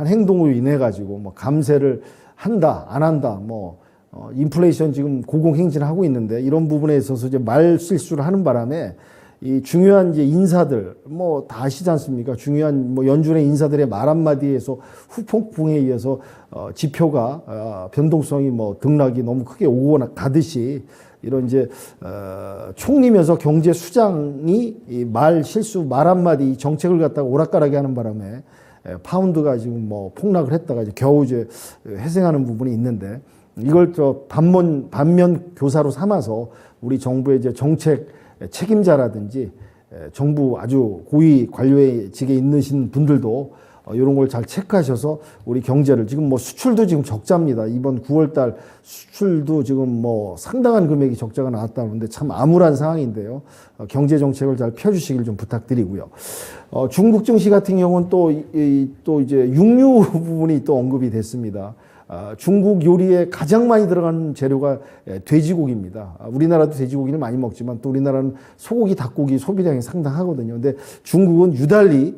행동으로 인해 가지고 뭐 감세를 한다, 안 한다, 뭐 인플레이션 지금 고공행진하고 있는데 이런 부분에 있어서 이제 말 실수를 하는 바람에 이 중요한 이제 인사들 뭐 다 아시지 않습니까? 중요한 뭐 연준의 인사들의 말 한마디에서 후폭풍에 의해서 지표가 변동성이 뭐 등락이 너무 크게 오고 가듯이 이런 이제 총리면서 경제 수장이 이 말 실수 말 한마디 정책을 갖다가 오락가락이 하는 바람에 파운드가 지금 뭐 폭락을 했다가 이제 겨우 이제 회생하는 부분이 있는데 이걸 저 반면 교사로 삼아서 우리 정부의 이제 정책 책임자라든지 정부 아주 고위 관료직에 있으신 분들도 이런 걸 잘 체크하셔서 우리 경제를 지금 뭐 수출도 지금 적자입니다. 이번 9월 달 수출도 지금 뭐 상당한 금액이 적자가 나왔다는데 참 암울한 상황인데요. 경제 정책을 잘 펴주시길 좀 부탁드리고요. 중국 증시 같은 경우는 또 이제 육류 부분이 또 언급이 됐습니다. 중국 요리에 가장 많이 들어가는 재료가 돼지고기입니다. 우리나라도 돼지고기를 많이 먹지만 또 우리나라는 소고기, 닭고기 소비량이 상당하거든요. 근데 중국은 유달리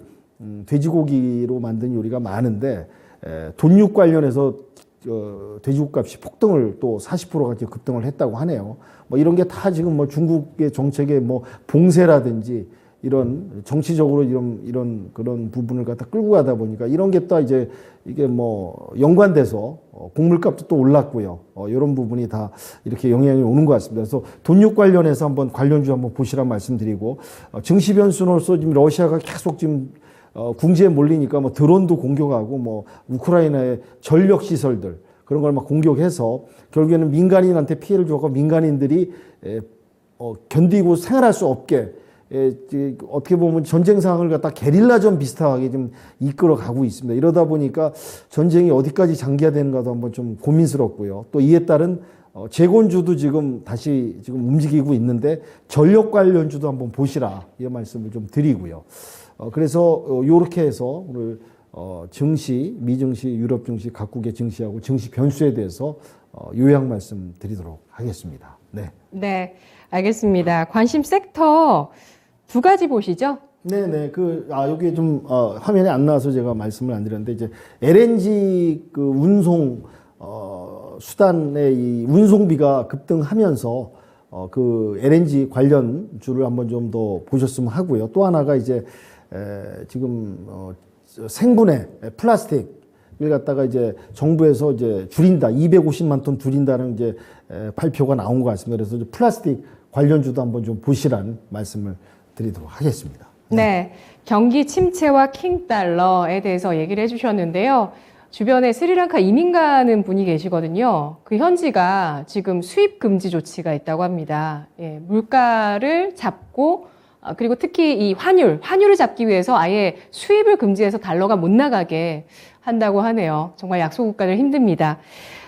돼지고기로 만든 요리가 많은데 돈육 관련해서 돼지고기 값이 폭등을 또 40%가 급등을 했다고 하네요. 뭐 이런 게 다 지금 뭐 중국의 정책의 뭐 봉쇄라든지 이런 정치적으로 이런 그런 부분을 갖다 끌고 가다 보니까 이런 게 또 이제 이게 뭐 연관돼서 곡물값도 또 올랐고요. 이런 부분이 다 이렇게 영향이 오는 것 같습니다. 그래서 돈육 관련해서 한번 관련주 한번 보시란 말씀드리고 증시 변수로서 지금 러시아가 계속 지금 궁지에 몰리니까 뭐 드론도 공격하고 뭐 우크라이나의 전력 시설들 그런 걸 막 공격해서 결국에는 민간인한테 피해를 주고 민간인들이 견디고 생활할 수 없게 어떻게 보면 전쟁 상황을 갖다 게릴라전 비슷하게 좀 이끌어 가고 있습니다. 이러다 보니까 전쟁이 어디까지 장기화되는가도 한번 좀 고민스럽고요. 또 이에 따른 재건주도 지금 다시 지금 움직이고 있는데 전력 관련주도 한번 보시라 이 말씀을 좀 드리고요. 그래서 요렇게 해서 오늘 증시, 미증시, 유럽 증시, 각국의 증시하고 증시 변수에 대해서 요약 말씀 드리도록 하겠습니다. 네. 네, 알겠습니다. 관심 섹터 두 가지 보시죠. 네네. 여기 좀, 화면에 안 나와서 제가 말씀을 안 드렸는데, 이제, LNG 운송, 수단의 이 운송비가 급등하면서, LNG 관련주를 한번 좀 더 보셨으면 하고요. 또 하나가 이제, 지금, 생분해, 플라스틱을 갖다가 이제 정부에서 이제 줄인다, 250만 톤 줄인다는 이제, 발표가 나온 것 같습니다. 그래서 플라스틱 관련주도 한번 좀 보시라는 말씀을 드리도록 하겠습니다. 네, 경기 침체와 킹달러에 대해서 얘기를 해주셨는데요. 주변에 스리랑카 이민 가는 분이 계시거든요. 그 현지가 지금 수입 금지 조치가 있다고 합니다. 예, 물가를 잡고 그리고 특히 이 환율을 잡기 위해서 아예 수입을 금지해서 달러가 못 나가게 한다고 하네요. 정말 약소국가들 힘듭니다.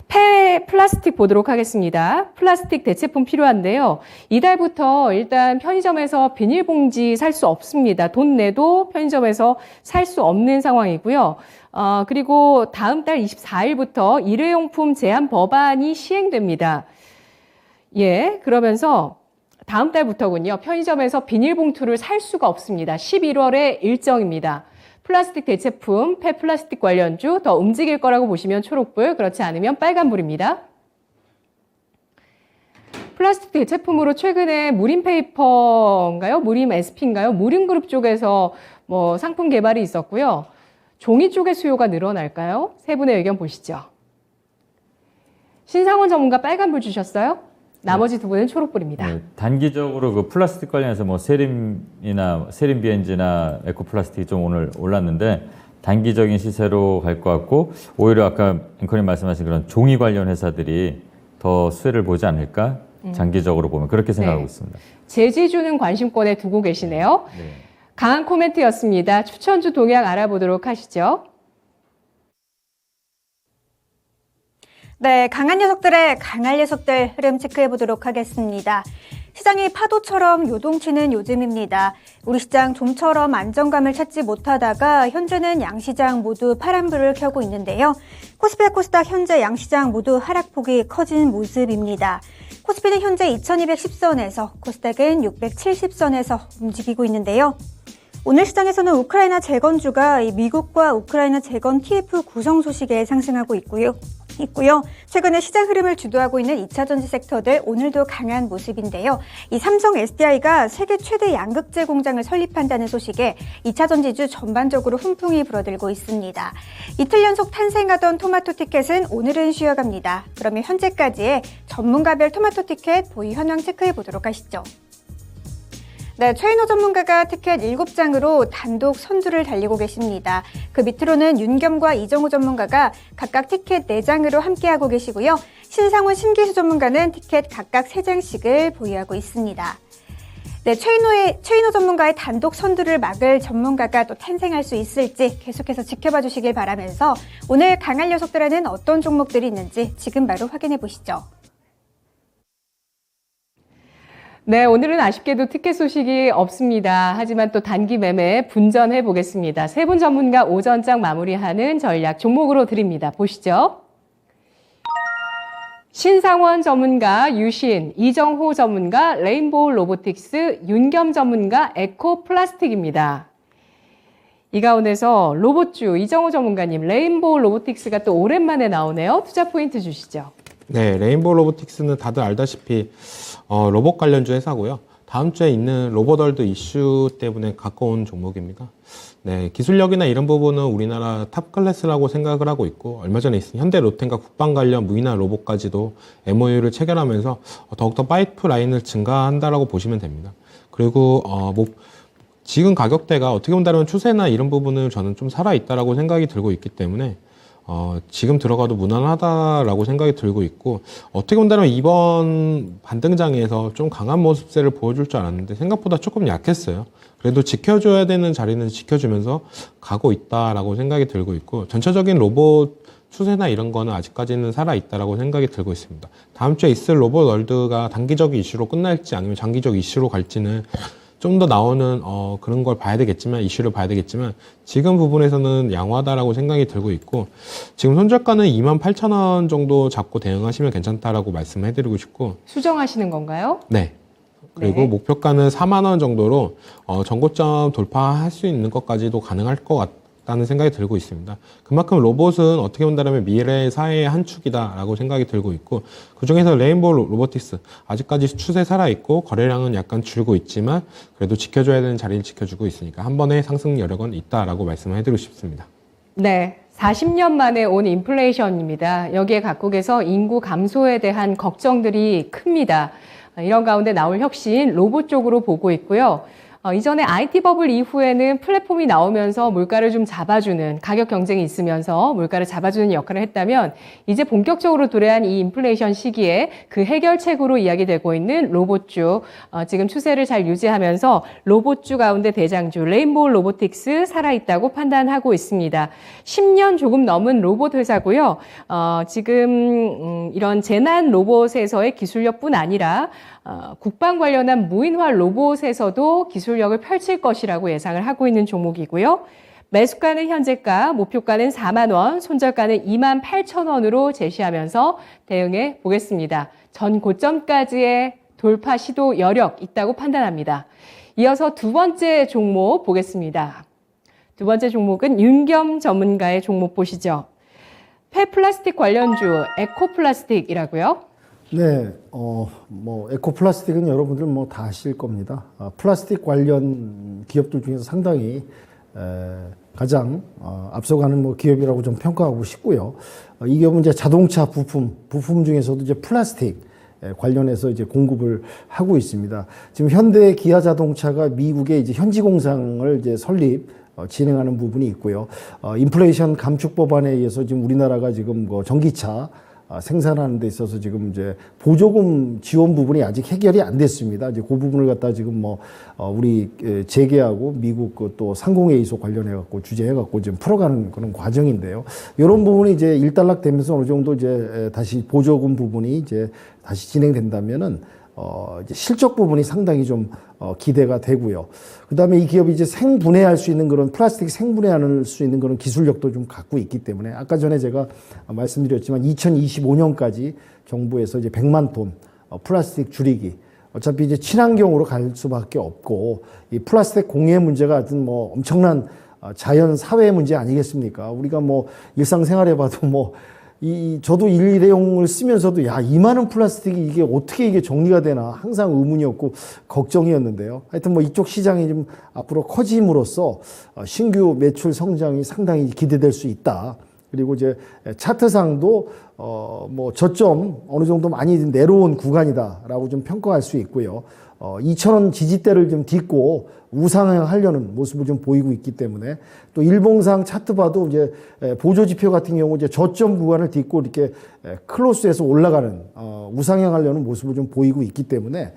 폐 플라스틱 보도록 하겠습니다. 플라스틱 대체품 필요한데요. 이달부터 일단 편의점에서 비닐봉지 살 수 없습니다. 돈 내도 편의점에서 살 수 없는 상황이고요. 그리고 다음 달 24일부터 일회용품 제한 법안이 시행됩니다. 예, 그러면서 다음 달부터군요. 편의점에서 비닐봉투를 살 수가 없습니다. 11월의 일정입니다. 플라스틱 대체품, 폐플라스틱 관련주 더 움직일 거라고 보시면 초록불, 그렇지 않으면 빨간불입니다. 플라스틱 대체품으로 최근에 무림페이퍼인가요? 무림 SP인가요? 무림그룹 쪽에서 뭐 상품 개발이 있었고요. 종이 쪽의 수요가 늘어날까요? 세 분의 의견 보시죠. 신상원 전문가 빨간불 주셨어요? 나머지 두 분은 초록불입니다. 네, 단기적으로 그 플라스틱 관련해서 뭐 세림 비엔즈나 에코플라스틱이 좀 오늘 올랐는데 단기적인 시세로 갈 것 같고 오히려 아까 앵커님 말씀하신 그런 종이 관련 회사들이 더 수혜를 보지 않을까? 장기적으로 보면 그렇게 생각하고 있습니다. 제지주는 관심권에 두고 계시네요. 네. 강한 코멘트였습니다. 추천주 동향 알아보도록 하시죠. 네, 강한 녀석들 흐름 체크해 보도록 하겠습니다. 시장이 파도처럼 요동치는 요즘입니다. 우리 시장 좀처럼 안정감을 찾지 못하다가 현재는 양시장 모두 파란불을 켜고 있는데요. 코스피 코스닥 현재 양시장 모두 하락폭이 커진 모습입니다. 코스피는 현재 2210선에서 코스닥은 670선에서 움직이고 있는데요. 오늘 시장에서는 우크라이나 재건주가 미국과 우크라이나 재건 TF 구성 소식에 상승하고 있고요. 있고요. 최근에 시장 흐름을 주도하고 있는 2차 전지 섹터들 오늘도 강한 모습인데요. 이 삼성 SDI가 세계 최대 양극재 공장을 설립한다는 소식에 2차 전지주 전반적으로 훈풍이 불어들고 있습니다. 이틀 연속 탄생하던 토마토 티켓은 오늘은 쉬어갑니다. 그러면 현재까지의 전문가별 토마토 티켓 보유 현황 체크해 보도록 하시죠. 네, 최인호 전문가가 티켓 7장으로 단독 선두를 달리고 계십니다. 그 밑으로는 윤겸과 이정우 전문가가 각각 티켓 4장으로 함께하고 계시고요. 신상훈, 신기수 전문가는 티켓 각각 3장씩을 보유하고 있습니다. 네, 최인호 전문가의 단독 선두를 막을 전문가가 또 탄생할 수 있을지 계속해서 지켜봐 주시길 바라면서 오늘 강할 녀석들에는 어떤 종목들이 있는지 지금 바로 확인해 보시죠. 네, 오늘은 아쉽게도 티켓 소식이 없습니다. 하지만 또 단기 매매 분전해 보겠습니다. 세 분 전문가 오전장 마무리하는 전략 종목으로 드립니다. 보시죠. 신상원 전문가 유신, 이정호 전문가 레인보우 로보틱스, 윤겸 전문가 에코 플라스틱입니다. 이 가운데서 로봇주 이정호 전문가님, 레인보우 로보틱스가 또 오랜만에 나오네요. 투자 포인트 주시죠. 네, 레인보우 로보틱스는 다들 알다시피 로봇 관련주 회사고요. 다음 주에 있는 로봇월드 이슈 때문에 가까운 종목입니다. 네, 기술력이나 이런 부분은 우리나라 탑 클래스라고 생각을 하고 있고, 얼마 전에 있은 현대 롯데가 국방 관련 무인화 로봇까지도 MOU를 체결하면서 더욱더 파이프라인을 증가한다라고 보시면 됩니다. 그리고 지금 가격대가 어떻게 본다면 추세나 이런 부분을 저는 좀 살아있다라고 생각이 들고 있기 때문에 지금 들어가도 무난하다라고 생각이 들고 있고, 어떻게 본다면 이번 반등장에서 좀 강한 모습세를 보여줄 줄 알았는데 생각보다 조금 약했어요. 그래도 지켜줘야 되는 자리는 지켜주면서 가고 있다라고 생각이 들고 있고, 전체적인 로봇 추세나 이런 거는 아직까지는 살아있다라고 생각이 들고 있습니다. 다음 주에 있을 로봇 월드가 단기적 이슈로 끝날지 아니면 장기적 이슈로 갈지는 좀 더 나오는 그런 걸 봐야 되겠지만, 이슈를 봐야 되겠지만, 지금 부분에서는 양호하다라고 생각이 들고 있고, 지금 손절가는 28,000원 정도 잡고 대응하시면 괜찮다라고 말씀해드리고 싶고, 수정하시는 건가요? 네. 그리고 네. 목표가는 4만 원 정도로 전고점 돌파할 수 있는 것까지도 가능할 것 같다는 생각이 들고 있습니다. 그만큼 로봇은 어떻게 본다면 미래 사회의 한 축이다라고 생각이 들고 있고, 그중에서 레인보우 로보틱스 아직까지 추세 살아있고 거래량은 약간 줄고 있지만 그래도 지켜줘야 되는 자리를 지켜주고 있으니까 한 번의 상승 여력은 있다라고 말씀을 해드리고 싶습니다. 네, 40년 만에 온 인플레이션입니다. 여기에 각국에서 인구 감소에 대한 걱정들이 큽니다. 이런 가운데 나올 혁신 로봇 쪽으로 보고 있고요. 이전에 IT 버블 이후에는 플랫폼이 나오면서 물가를 좀 잡아주는, 가격 경쟁이 있으면서 물가를 잡아주는 역할을 했다면, 이제 본격적으로 도래한 이 인플레이션 시기에 그 해결책으로 이야기되고 있는 로봇주, 지금 추세를 잘 유지하면서 로봇주 가운데 대장주 레인보우 로보틱스 살아있다고 판단하고 있습니다. 10년 조금 넘은 로봇 회사고요. 지금 이런 재난 로봇에서의 기술력뿐 아니라 국방 관련한 무인화 로봇에서도 기술력을 펼칠 것이라고 예상을 하고 있는 종목이고요. 매수가는 현재가, 목표가는 4만 원, 손절가는 28,000원으로 제시하면서 대응해 보겠습니다. 전 고점까지의 돌파 시도 여력 있다고 판단합니다. 이어서 두 번째 종목 보겠습니다. 두 번째 종목은 윤겸 전문가의 종목 보시죠. 폐플라스틱 관련주 에코플라스틱이라고요. 네, 에코플라스틱은 여러분들 다 아실 겁니다. 플라스틱 관련 기업들 중에서 상당히 가장 앞서가는 기업이라고 좀 평가하고 싶고요. 이 기업은 이제 자동차 부품 중에서도 이제 플라스틱 관련해서 이제 공급을 하고 있습니다. 지금 현대 기아 자동차가 미국에 이제 현지 공장을 이제 진행하는 부분이 있고요. 인플레이션 감축 법안에 의해서 지금 우리나라가 지금 전기차 생산하는 데 있어서 지금 이제 보조금 지원 부분이 아직 해결이 안 됐습니다. 이제 그 부분을 갖다 지금 우리 재계하고 미국 또 상공회의소 관련해 갖고 주재해 갖고 지금 풀어가는 그런 과정인데요. 이런 부분이 이제 일단락되면서 어느 정도 이제 다시 보조금 부분이 이제 다시 진행된다면은 이제 실적 부분이 상당히 좀 기대가 되고요. 그다음에 이 기업이 이제 생분해할 수 있는 그런 플라스틱 생분해할 수 있는 그런 기술력도 좀 갖고 있기 때문에, 아까 전에 제가 말씀드렸지만 2025년까지 정부에서 이제 100만 톤 플라스틱 줄이기, 어차피 이제 친환경으로 갈 수밖에 없고, 이 플라스틱 공해 문제가 하여튼 엄청난 자연 사회의 문제 아니겠습니까? 우리가 일상생활에 봐도 저도 일회용을 쓰면서도 야, 이 많은 플라스틱이 이게 어떻게 이게 정리가 되나 항상 의문이었고 걱정이었는데요. 하여튼 뭐 이쪽 시장이 좀 앞으로 커짐으로써 신규 매출 성장이 상당히 기대될 수 있다. 그리고 이제 차트상도 뭐 저점 어느 정도 많이 내려온 구간이다라고 좀 평가할 수 있고요. 2,000원 지지대를 좀 딛고 우상향하려는 모습을 좀 보이고 있기 때문에 또 일봉상 차트 봐도 이제 보조 지표 같은 경우 이제 저점 구간을 딛고 이렇게 클로스해서 올라가는 우상향하려는 모습을 좀 보이고 있기 때문에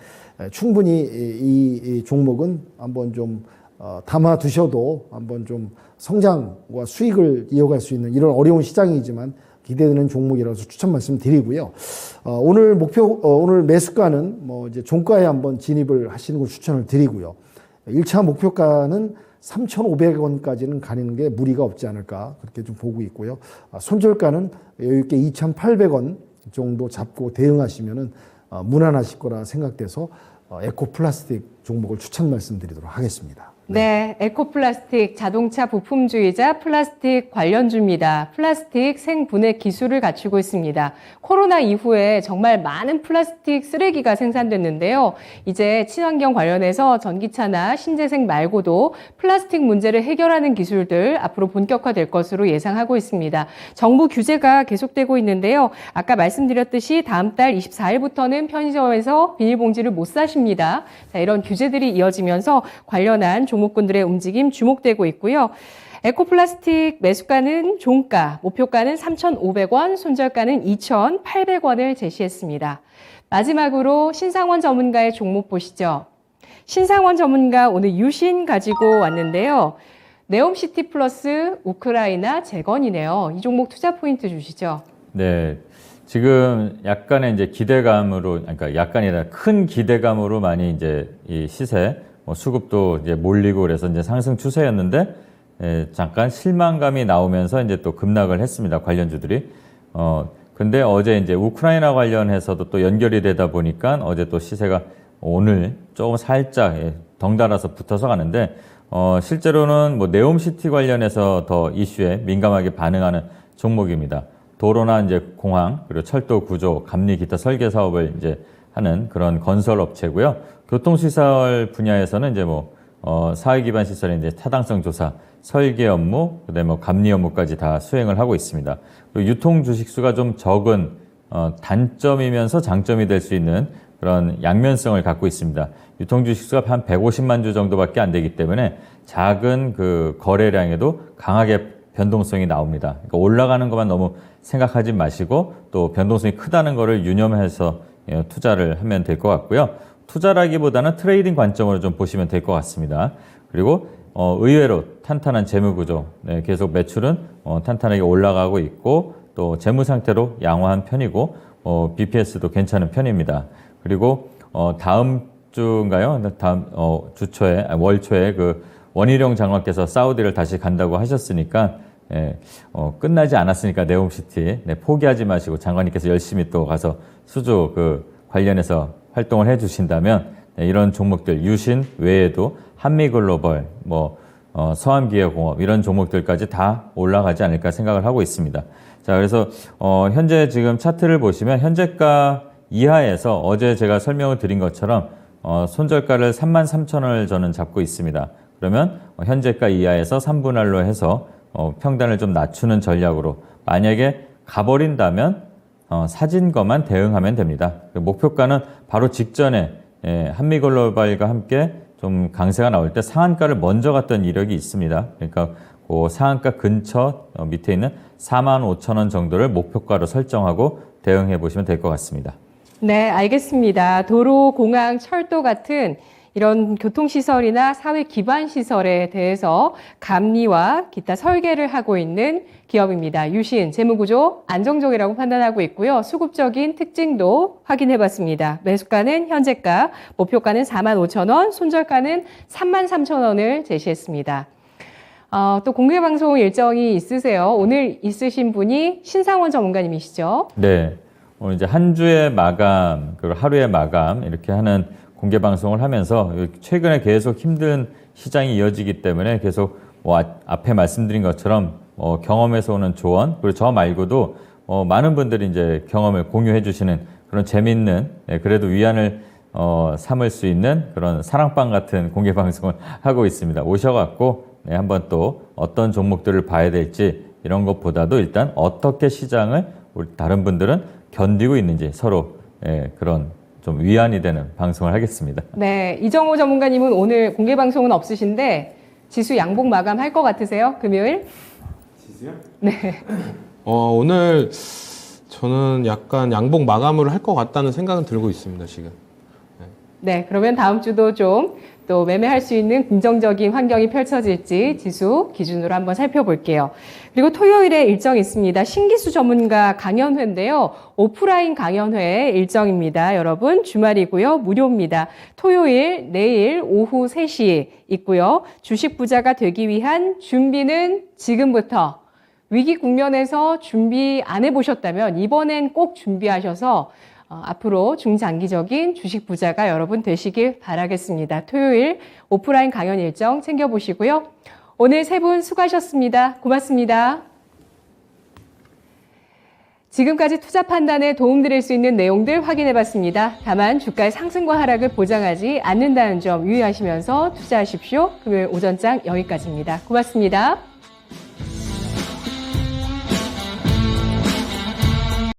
충분히 이 종목은 한번 좀 담아 두셔도 한번 좀 성장과 수익을 이어갈 수 있는 이런 어려운 시장이지만 기대되는 종목이라서 추천 말씀드리고요. 오늘 매수가는 뭐 이제 종가에 한번 진입을 하시는 걸 추천을 드리고요. 1차 목표가는 3,500원까지는 가는 게 무리가 없지 않을까 그렇게 좀 보고 있고요. 손절가는 여유있게 2,800원 정도 잡고 대응하시면은 무난하실 거라 생각돼서 에코플라스틱 종목을 추천 말씀드리도록 하겠습니다. 네, 에코플라스틱 자동차 부품주이자 플라스틱 관련주입니다. 플라스틱 생분해 기술을 갖추고 있습니다. 코로나 이후에 정말 많은 플라스틱 쓰레기가 생산됐는데요. 이제 친환경 관련해서 전기차나 신재생 말고도 플라스틱 문제를 해결하는 기술들 앞으로 본격화될 것으로 예상하고 있습니다. 정부 규제가 계속되고 있는데요. 아까 말씀드렸듯이 다음 달 24일부터는 편의점에서 비닐봉지를 못 사십니다. 자, 이런 규제들이 이어지면서 관련한 종목군들의 움직임 주목되고 있고요. 에코플라스틱 매수가는 종가, 목표가는 3,500원, 손절가는 2,800원을 제시했습니다. 마지막으로 신상원 전문가의 종목 보시죠. 신상원 전문가 오늘 유신 가지고 왔는데요. 네옴시티 플러스 우크라이나 재건이네요. 이 종목 투자 포인트 주시죠. 네. 지금 약간의 이제 기대감으로, 그러니까 약간이라 큰 기대감으로 많이 이제 이 시세, 수급도 이제 몰리고 그래서 이제 상승 추세였는데, 잠깐 실망감이 나오면서 이제 또 급락을 했습니다. 관련주들이. 근데 어제 이제 우크라이나 관련해서도 또 연결이 되다 보니까 어제 또 시세가 오늘 조금 살짝 덩달아서 붙어서 가는데, 실제로는 뭐 네옴시티 관련해서 더 이슈에 민감하게 반응하는 종목입니다. 도로나 이제 공항, 그리고 철도 구조, 감리 기타 설계 사업을 이제 하는 그런 건설 업체고요. 교통시설 분야에서는 이제 사회 기반 시설의 이제 타당성 조사, 설계 업무, 그다음에 감리 업무까지 다 수행을 하고 있습니다. 그리고 유통 주식수가 좀 적은 단점이면서 장점이 될 수 있는 그런 양면성을 갖고 있습니다. 유통 주식수가 한 150만 주 정도밖에 안 되기 때문에 작은 그 거래량에도 강하게 변동성이 나옵니다. 그러니까 올라가는 것만 너무 생각하지 마시고 또 변동성이 크다는 것을 유념해서 투자를 하면 될 것 같고요. 투자라기보다는 트레이딩 관점으로 좀 보시면 될 것 같습니다. 그리고 의외로 탄탄한 재무구조, 계속 매출은 탄탄하게 올라가고 있고 또 재무 상태로 양호한 편이고 BPS도 괜찮은 편입니다. 그리고 다음 주인가요? 다음 주초에 월초에 그 원희룡 장관께서 사우디를 다시 간다고 하셨으니까 끝나지 않았으니까 네옴시티 포기하지 마시고 장관님께서 열심히 또 가서 수주 관련해서 활동을 해주신다면 이런 종목들 유신 외에도 한미글로벌, 서암기계공업 이런 종목들까지 다 올라가지 않을까 생각을 하고 있습니다. 자, 그래서 현재 지금 차트를 보시면 현재가 이하에서 어제 제가 설명을 드린 것처럼 손절가를 33,000원을 저는 잡고 있습니다. 그러면 현재가 이하에서 3분할로 해서 평단을 좀 낮추는 전략으로 만약에 가버린다면 사진 것만 대응하면 됩니다. 목표가는 바로 직전에 한미글로벌과 함께 좀 강세가 나올 때 상한가를 먼저 갔던 이력이 있습니다. 그러니까 그 상한가 근처 밑에 있는 45,000원 정도를 목표가로 설정하고 대응해 보시면 될 것 같습니다. 네, 알겠습니다. 도로, 공항, 철도 같은 이런 교통시설이나 사회 기반 시설에 대해서 감리와 기타 설계를 하고 있는 기업입니다. 유신, 재무구조 안정적이라고 판단하고 있고요. 수급적인 특징도 확인해 봤습니다. 매수가는 현재가, 목표가는 45,000원, 손절가는 33,000원을 제시했습니다. 또 공개방송 일정이 있으세요? 오늘 있으신 분이 신상원 전문가님이시죠? 네. 오늘 이제 한 주의 마감, 그리고 하루의 마감 이렇게 하는 공개 방송을 하면서 최근에 계속 힘든 시장이 이어지기 때문에 계속 앞에 말씀드린 것처럼 경험에서 오는 조언, 그리고 저 말고도 많은 분들이 이제 경험을 공유해 주시는 그런 재미있는, 그래도 위안을 삼을 수 있는 그런 사랑방 같은 공개 방송을 하고 있습니다. 오셔갖고 한번 또 어떤 종목들을 봐야 될지 이런 것보다도 일단 어떻게 시장을 우리 다른 분들은 견디고 있는지 서로 그런 좀 위안이 되는 방송을 하겠습니다. 네, 이정호 전문가님은 오늘 공개 방송은 없으신데 지수 양봉 마감할 것 같으세요? 금요일? 지수요? 네. 오늘 저는 약간 양봉 마감을 할 것 같다는 생각은 들고 있습니다, 지금. 네, 그러면 다음 주도 좀 또 매매할 수 있는 긍정적인 환경이 펼쳐질지 지수 기준으로 한번 살펴볼게요. 그리고 토요일에 일정이 있습니다. 신기수 전문가 강연회인데요. 오프라인 강연회 일정입니다. 여러분 주말이고요. 무료입니다. 토요일 내일 오후 3시 있고요. 주식 부자가 되기 위한 준비는 지금부터. 위기 국면에서 준비 안 해보셨다면 이번엔 꼭 준비하셔서 앞으로 중장기적인 주식 부자가 여러분 되시길 바라겠습니다. 토요일 오프라인 강연 일정 챙겨보시고요. 오늘 세 분 수고하셨습니다. 고맙습니다. 지금까지 투자 판단에 도움드릴 수 있는 내용들 확인해봤습니다. 다만 주가의 상승과 하락을 보장하지 않는다는 점 유의하시면서 투자하십시오. 금요일 오전장 여기까지입니다. 고맙습니다.